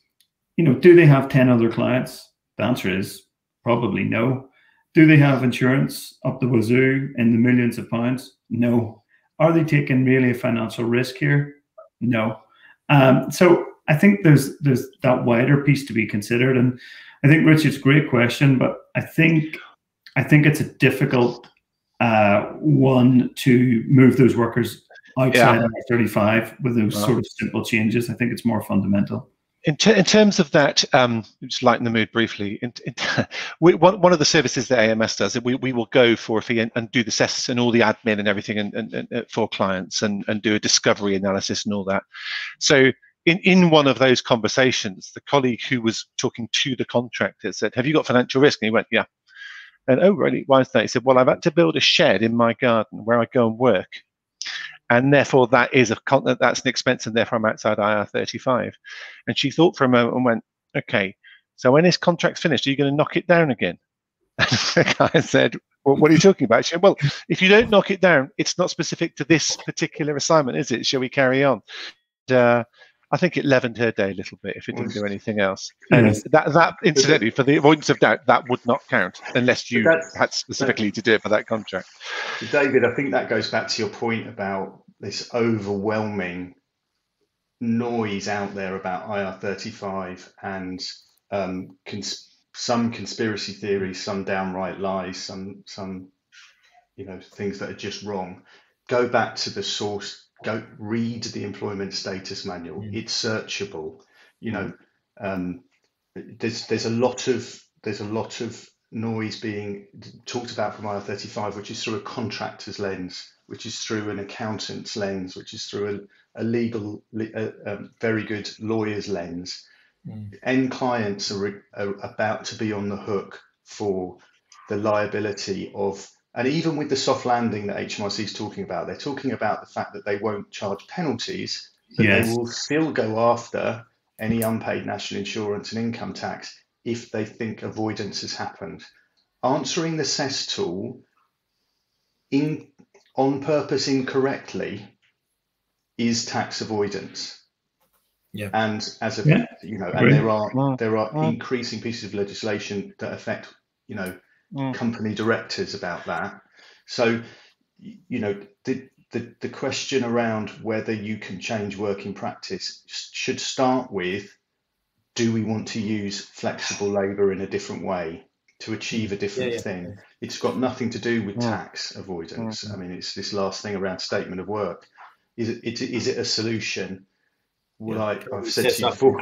do they have 10 other clients? The answer is probably no. Do they have insurance up the wazoo in the millions of pounds? No. Are they taking really a financial risk here? No. So I think there's that wider piece to be considered. And I think, Richard's a great question, but I think it's a difficult one to move those workers outside of 35 with those sort of simple changes. I think it's more fundamental. In terms of that, just lighten the mood briefly. One of the services that AMS does, we will go for a fee and do the CES and all the admin and everything and for clients and do a discovery analysis and all that. So in one of those conversations, the colleague who was talking to the contractor said, "Have you got financial risk?" And he went, "Yeah." And, "Oh, really? Why is that?" He said, "Well, I've had to build a shed in my garden where I go and work. And therefore, that's an expense, and therefore I'm outside IR35. And she thought for a moment and went, "Okay, so when this contract's finished, are you going to knock it down again?" And the guy said, "Well, what are you talking about?" She said, "Well, if you don't knock it down, it's not specific to this particular assignment, is it? Shall we carry on?" And, I think it leavened her day a little bit if it didn't do anything else. And that incidentally, for the avoidance of doubt, that would not count unless you had specifically to do it for that contract. David, I think that goes back to your point about this overwhelming noise out there about IR35 and some conspiracy theories, some downright lies, some things that are just wrong. Go back to the source. Go read the employment status manual. It's searchable. There's a lot of noise being talked about from IR35, which is through a contractor's lens, which is through an accountant's lens, which is through a legal, very good lawyer's lens. End clients are about to be on the hook for the liability of. And even with the soft landing that HMRC is talking about, they're talking about the fact that they won't charge penalties, but they will still go after any unpaid national insurance and income tax if they think avoidance has happened. Answering the CES tool on purpose incorrectly is tax avoidance. Yeah. And as a and there are increasing pieces of legislation that affect company directors about that. So the question around whether you can change working practice should start with, do we want to use flexible labour in a different way to achieve a different thing. Yeah. It's got nothing to do with tax avoidance. I mean, it's this last thing around statement of work. Is it a solution? Like I've said to you before,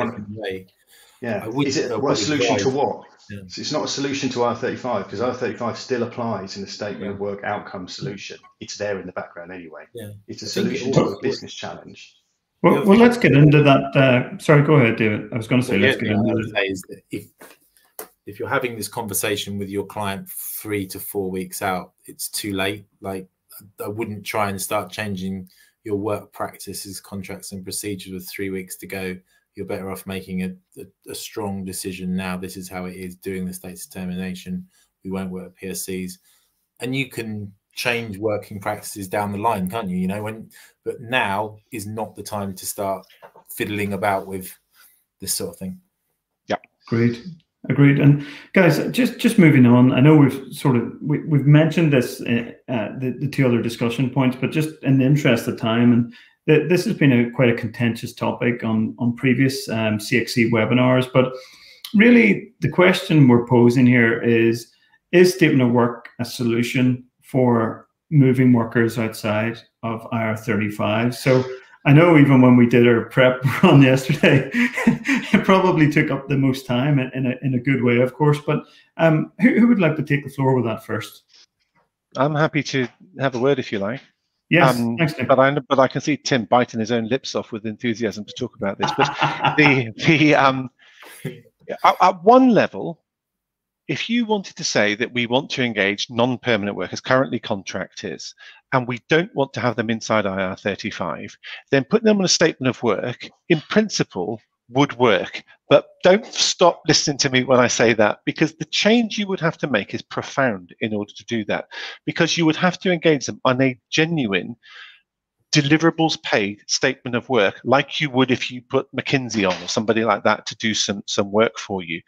is it a solution to what? Yeah. So it's not a solution to IR35 because IR35 still applies in the statement of work outcome solution. It's there in the background anyway. Yeah. It's a solution to a business challenge. Well, let's get into that. Sorry, go ahead, David. I was going to say, let's get into that. Is that if you're having this conversation with your client 3 to 4 weeks out, it's too late. Like, I wouldn't try and start changing your work practices, contracts, and procedures with 3 weeks to go. You're better off making a strong decision now. This is how it is, doing the state's determination. We won't work PSCs. And you can change working practices down the line, can't you? You know, but now is not the time to start fiddling about with this sort of thing. Yeah, great. Agreed. And guys, just moving on. I know we've mentioned this, the two other discussion points, but just in the interest of time, and this has been quite a contentious topic on previous CXC webinars. But really, the question we're posing here is statement of work a solution for moving workers outside of IR35? So I know even when we did our prep run yesterday, it probably took up the most time in a good way, of course. But who would like to take the floor with that first? I'm happy to have a word if you like. Yes, thanks, Nick. But I can see Tim biting his own lips off with enthusiasm to talk about this. But at one level, if you wanted to say that we want to engage non-permanent workers, currently contractors, and we don't want to have them inside IR35, then putting them on a statement of work, in principle, would work. But don't stop listening to me when I say that, because the change you would have to make is profound in order to do that, because you would have to engage them on a genuine deliverables paid statement of work, like you would if you put McKinsey on or somebody like that to do some work for you.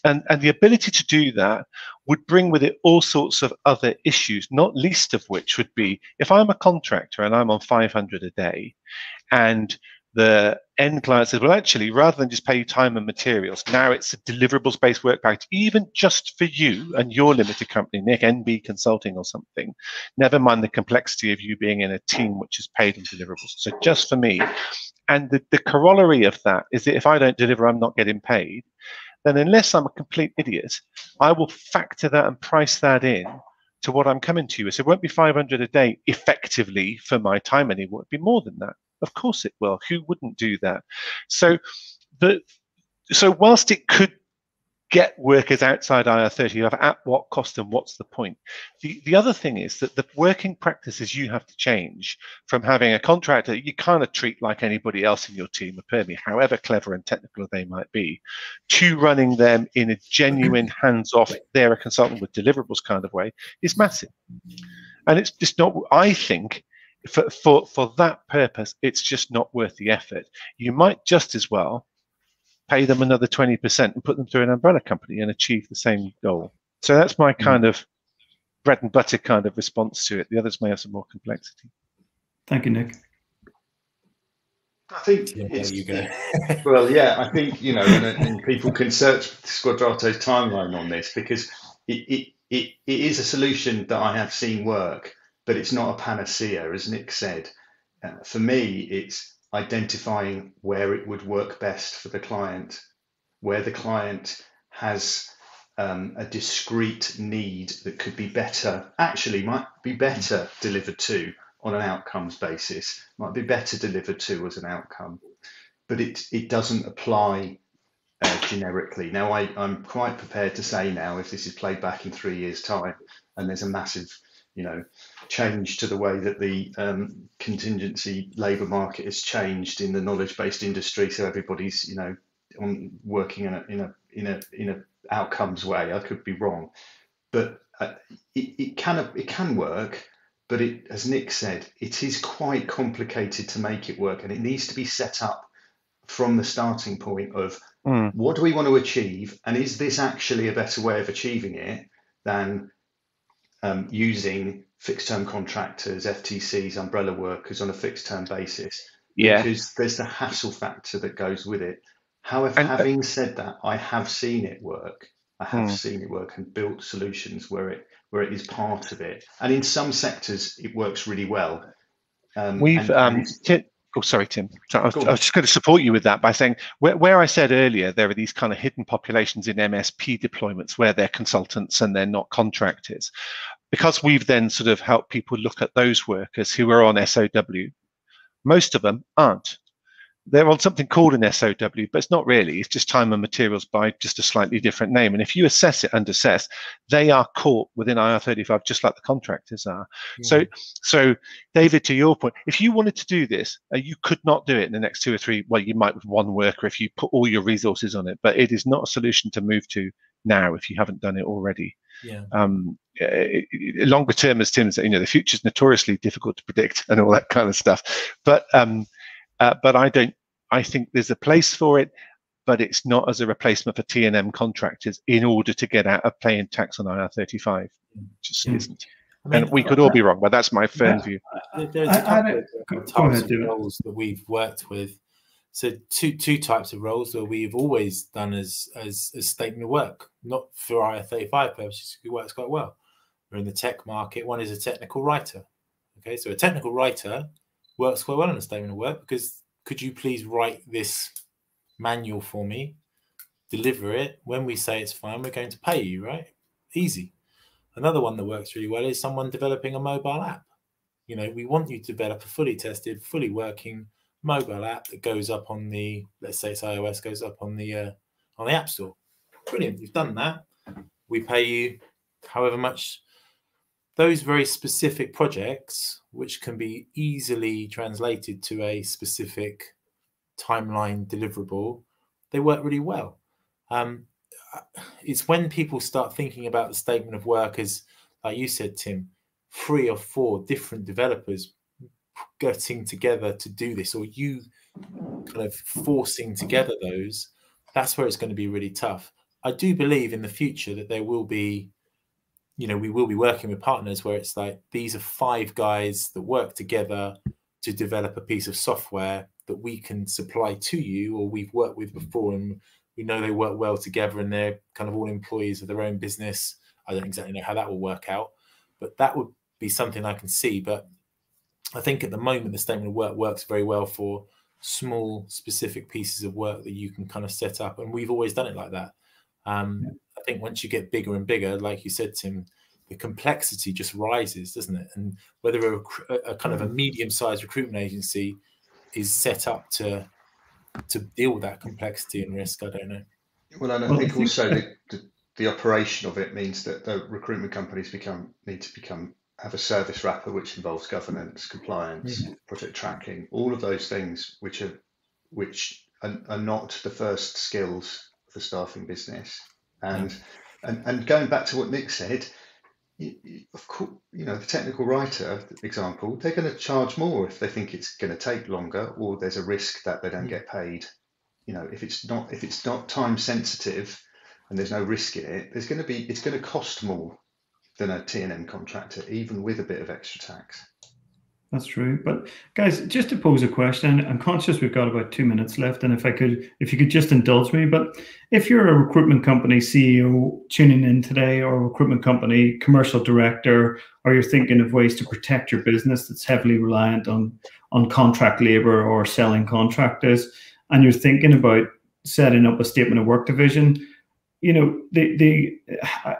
And the ability to do that would bring with it all sorts of other issues, not least of which would be, if I'm a contractor and I'm on 500 a day, and the end client says, well, actually, rather than just pay you time and materials, now it's a deliverables-based work package, even just for you and your limited company, Nick, NB Consulting or something, never mind the complexity of you being in a team which is paid on deliverables. So just for me. And the corollary of that is that if I don't deliver, I'm not getting paid. Then unless I'm a complete idiot, I will factor that and price that in to what I'm coming to you. So it won't be 500 a day effectively for my time anymore. It'll be more than that. Of course it will. Who wouldn't do that? So whilst it could get workers outside IR35, at what cost and what's the point? The other thing is that the working practices you have to change from having a contractor you kind of treat like anybody else in your team, a permie, however clever and technical they might be, to running them in a genuine hands-off, they're a consultant with deliverables kind of way, is massive. And it's just not, I think, for that purpose, it's just not worth the effort. You might just as well pay them another 20% and put them through an umbrella company and achieve the same goal. So that's my kind of bread and butter kind of response to it. The others may have some more complexity. Thank you, Nick. I think well, yeah, I think, you know, and people can search Squadrato's timeline on this, because it is a solution that I have seen work, but it's not a panacea, as Nick said. For me, it's identifying where it would work best for the client, where the client has a discrete need that could be better, actually might be better delivered to on an outcomes basis, might be better delivered to as an outcome, but it doesn't apply generically. Now, I'm quite prepared to say now, if this is played back in 3 years' time and there's a massive, you know, change to the way that the contingency labour market has changed in the knowledge-based industry, so everybody's, you know, working in a outcomes way. I could be wrong, but it can work. But it, as Nick said, it is quite complicated to make it work, and it needs to be set up from the starting point of what do we want to achieve, and is this actually a better way of achieving it than using fixed-term contractors, FTCs, umbrella workers on a fixed-term basis? Yeah. Because there's the hassle factor that goes with it. However, having said that, I have seen it work. I have seen it work and built solutions where it is part of it. And in some sectors, it works really well. Oh, sorry, Tim. I was just going to support you with that by saying where I said earlier there are these kind of hidden populations in MSP deployments where they're consultants and they're not contractors. Because we've then sort of helped people look at those workers who are on SOW, most of them aren't. They're on something called an SOW, but it's not really. It's just time and materials by just a slightly different name. And if you assess it and assess, they are caught within IR35 just like the contractors are. So David, to your point, if you wanted to do this, you could not do it in the next 2 or 3. Well, you might with one worker if you put all your resources on it, but it is not a solution to move to now if you haven't done it already. Longer term, as Tim said, the future is notoriously difficult to predict and all that kind of stuff. But I think there's a place for it, but it's not as a replacement for T&M contractors in order to get out of paying tax on IR35. It just isn't. And we could all be wrong, but that's my firm view. There's a couple of types of roles that we've worked with. So two types of roles that we've always done as statement of work, not for IR35 purposes. It works quite well. We're in the tech market. One is a technical writer. Okay, so a technical writer works quite well in a statement of work because could you please write this manual for me, deliver it. When we say it's fine, we're going to pay you, right? Easy. Another one that works really well is someone developing a mobile app. We want you to develop a fully tested, fully working mobile app that goes up on the, let's say it's iOS, goes up on the App Store. Brilliant. You've done that. We pay you however much. Those very specific projects, which can be easily translated to a specific timeline deliverable, they work really well. It's when people start thinking about the statement of work as, like you said, Tim, 3 or 4 different developers getting together to do this, or you kind of forcing together those, that's where it's going to be really tough. I do believe in the future that there will be, we will be working with partners where it's like, these are 5 guys that work together to develop a piece of software that we can supply to you, or we've worked with before and we know they work well together and they're kind of all employees of their own business. I don't exactly know how that will work out, but that would be something I can see. But I think at the moment, the statement of work works very well for small, specific pieces of work that you can kind of set up. And we've always done it like that. I think once you get bigger and bigger, like you said, Tim, the complexity just rises, doesn't it? And whether a kind of a medium-sized recruitment agency is set up to deal with that complexity and risk, I don't know. Well, and I think also the operation of it means that the recruitment companies need to have a service wrapper which involves governance, compliance, project tracking, all of those things which are not the first skills for staffing business. And going back to what Nick said, of course, the technical writer example, they're going to charge more if they think it's going to take longer, or there's a risk that they don't get paid. If it's not time sensitive and there's no risk in it, it's going to cost more than a T&M contractor, even with a bit of extra tax. That's true. But guys, just to pose a question, I'm conscious we've got about 2 minutes left, and if you could just indulge me, but if you're a recruitment company CEO tuning in today, or a recruitment company commercial director, or you're thinking of ways to protect your business that's heavily reliant on contract labor or selling contractors, and you're thinking about setting up a statement of work division, the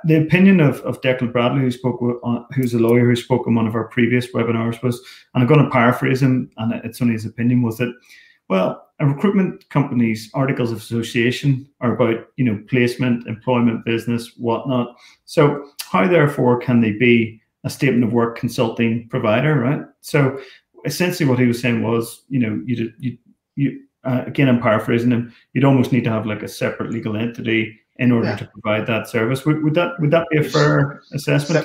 opinion of Declan Bradley, who's a lawyer who spoke on one of our previous webinars, was, and I'm going to paraphrase him, and it's only his opinion, was that, well, a recruitment company's articles of association are about, placement, employment, business, whatnot. So how, therefore, can they be a statement of work consulting provider, right? So essentially what he was saying was, again, I'm paraphrasing him, you'd almost need to have like a separate legal entity in order to provide that service. Would that be a fair assessment?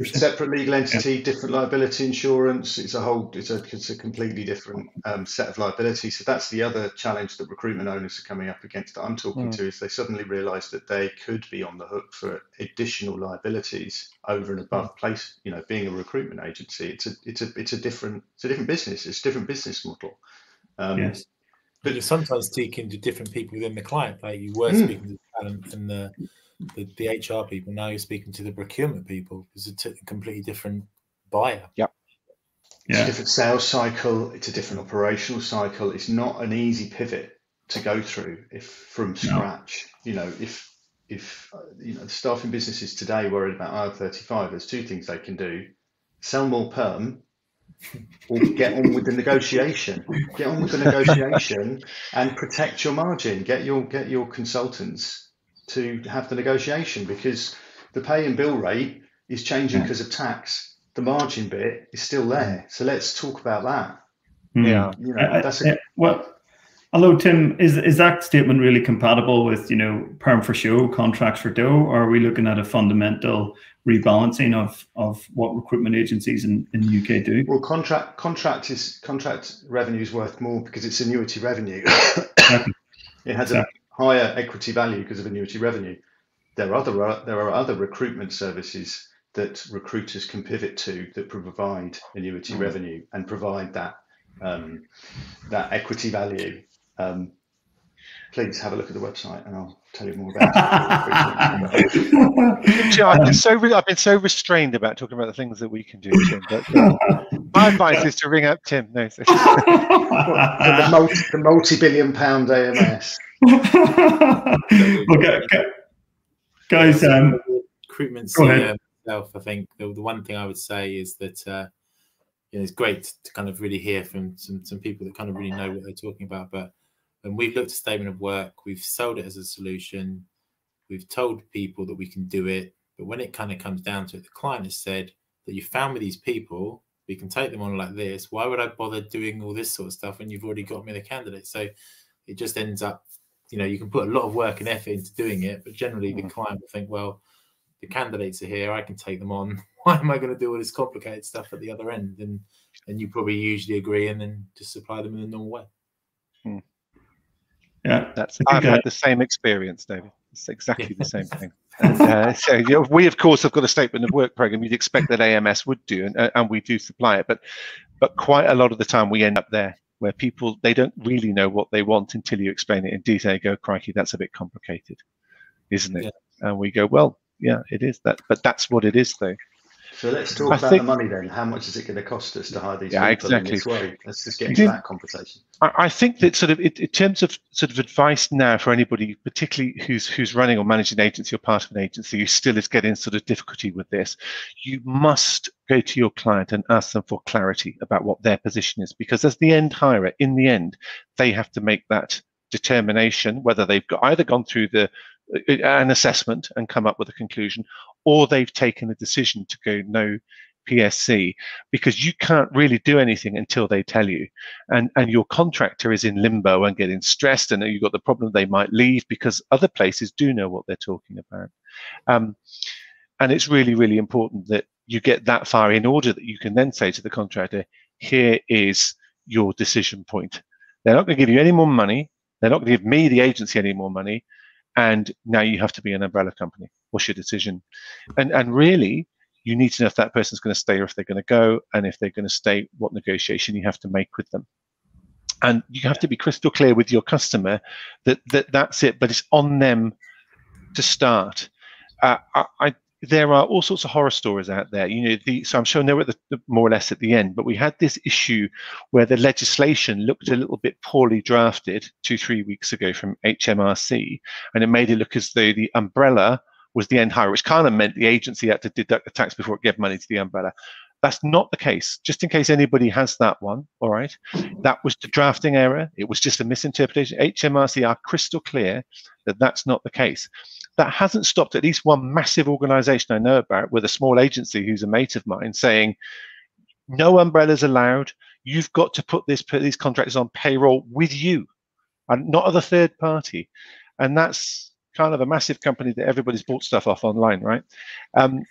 Separate legal entity, different liability insurance. It's a completely different set of liabilities. So that's the other challenge that recruitment owners are coming up against that I'm talking to, is they suddenly realise that they could be on the hook for additional liabilities over and above being a recruitment agency. It's a different business. It's a different business model. Yes. But you're sometimes speaking to different people within the client. Like you were speaking to the talent and the HR people. Now you're speaking to the procurement people. It's a completely different buyer. Yep. It's a different sales cycle. It's a different operational cycle. It's not an easy pivot to go through from scratch. You know, if you know, the staffing businesses today worried about IR35, there's two things they can do: sell more perm, or get on with the negotiation. Get on with the negotiation and protect your margin. Get your consultants to have the negotiation, because the pay and bill rate is changing because of tax. The margin bit is still there. So let's talk about that. Yeah. You know, that's well. Hello, Tim. Is that statement really compatible with, you know, perm for show, contracts for dough, or are we looking at a fundamental rebalancing of what recruitment agencies in the UK do? Well, contract revenue is worth more because it's annuity revenue. It has a higher equity value because of annuity revenue. There are other recruitment services that recruiters can pivot to that provide annuity revenue and provide that equity value. Please have a look at the website and I'll tell you more about it. I've been so restrained about talking about the things that we can do, Tim, but my advice is to ring up Tim. No, the multi-billion-pound AMS. Okay, guys, recruitment CEO itself, I think the one thing I would say is that you know, it's great to kind of really hear from some people that kind of really know what they're talking about. But when we've looked at statement of work, we've sold it as a solution, we've told people that we can do it. But when it kind of comes down to it, the client has said that you found me these people, we can take them on like this. Why would I bother doing all this sort of stuff when you've already got me the candidate? So it just ends up, you know, you can put a lot of work and effort into doing it, but generally the client will think, well, the candidates are here, I can take them on. Why am I going to do all this complicated stuff at the other end? And you probably usually agree and then just supply them in the normal way. Yeah, I've had the same experience, David. It's exactly the same thing. And, so you know, we, of course, have got a statement of work program you'd expect that AMS would do, and we do supply it. But quite a lot of the time we end up there, where people, they don't really know what they want until you explain it in detail. You go, crikey, that's a bit complicated, isn't it? Yeah. And we go, well, yeah, it is that, but that's what it is, though. So let's talk about the money then. How much is it going to cost us to hire these people in this way? Let's just get into that conversation. I think that sort of in terms of sort of advice now for anybody, particularly who's running or managing an agency or part of an agency who still is getting sort of difficulty with this, you must go to your client and ask them for clarity about what their position is, because as the end hirer, in the end, they have to make that determination whether they've either gone through an assessment and come up with a conclusion, or they've taken a decision to go no PSC, because you can't really do anything until they tell you, and your contractor is in limbo and getting stressed, and you've got the problem they might leave because other places do know what they're talking about. And it's really, really important that you get that far in order that you can then say to the contractor, here is your decision point. They're not going to give you any more money. They're not going to give me, the agency, any more money. And now you have to be an umbrella company. What's your decision? And really, you need to know if that person's going to stay or if they're going to go, and if they're going to stay, what negotiation you have to make with them. And you have to be crystal clear with your customer that that's it, but it's on them to start. There are all sorts of horror stories out there, you know. So I'm sure they're at the more or less at the end, but we had this issue where the legislation looked a little bit poorly drafted 2-3 weeks ago from HMRC, and it made it look as though the umbrella was the end hire, which kind of meant the agency had to deduct the tax before it gave money to the umbrella. That's not the case. Just in case anybody has that one, all right, that was the drafting error. It was just a misinterpretation. HMRC are crystal clear that that's not the case. That hasn't stopped at least one massive organization I know about with a small agency who's a mate of mine saying, no umbrellas allowed. You've got to put these contractors on payroll with you and not other third party. And that's kind of a massive company that everybody's bought stuff off online, right? And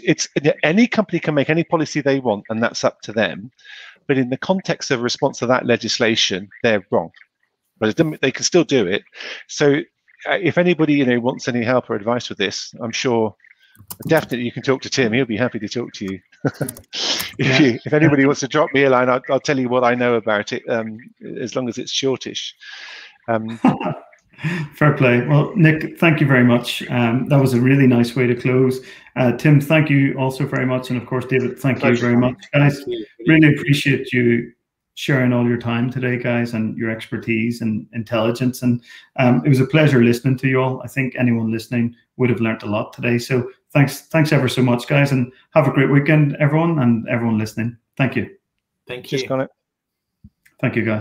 it's, any company can make any policy they want, and that's up to them. But in the context of response to that legislation, they're wrong. But they can still do it. So if anybody, you know, wants any help or advice with this, I'm sure definitely you can talk to Tim. He'll be happy to talk to you. If anybody wants to drop me a line, I'll tell you what I know about it, as long as it's shortish. Fair play. Well, Nick, thank you very much. That was a really nice way to close. Tim, thank you also very much. And of course, David, thank you very much. Guys, really appreciate you sharing all your time today, guys, and your expertise and intelligence. And it was a pleasure listening to you all. I think anyone listening would have learnt a lot today. So thanks ever so much, guys, and have a great weekend, everyone, and everyone listening. Thank you. Thank you. Thank you, guys.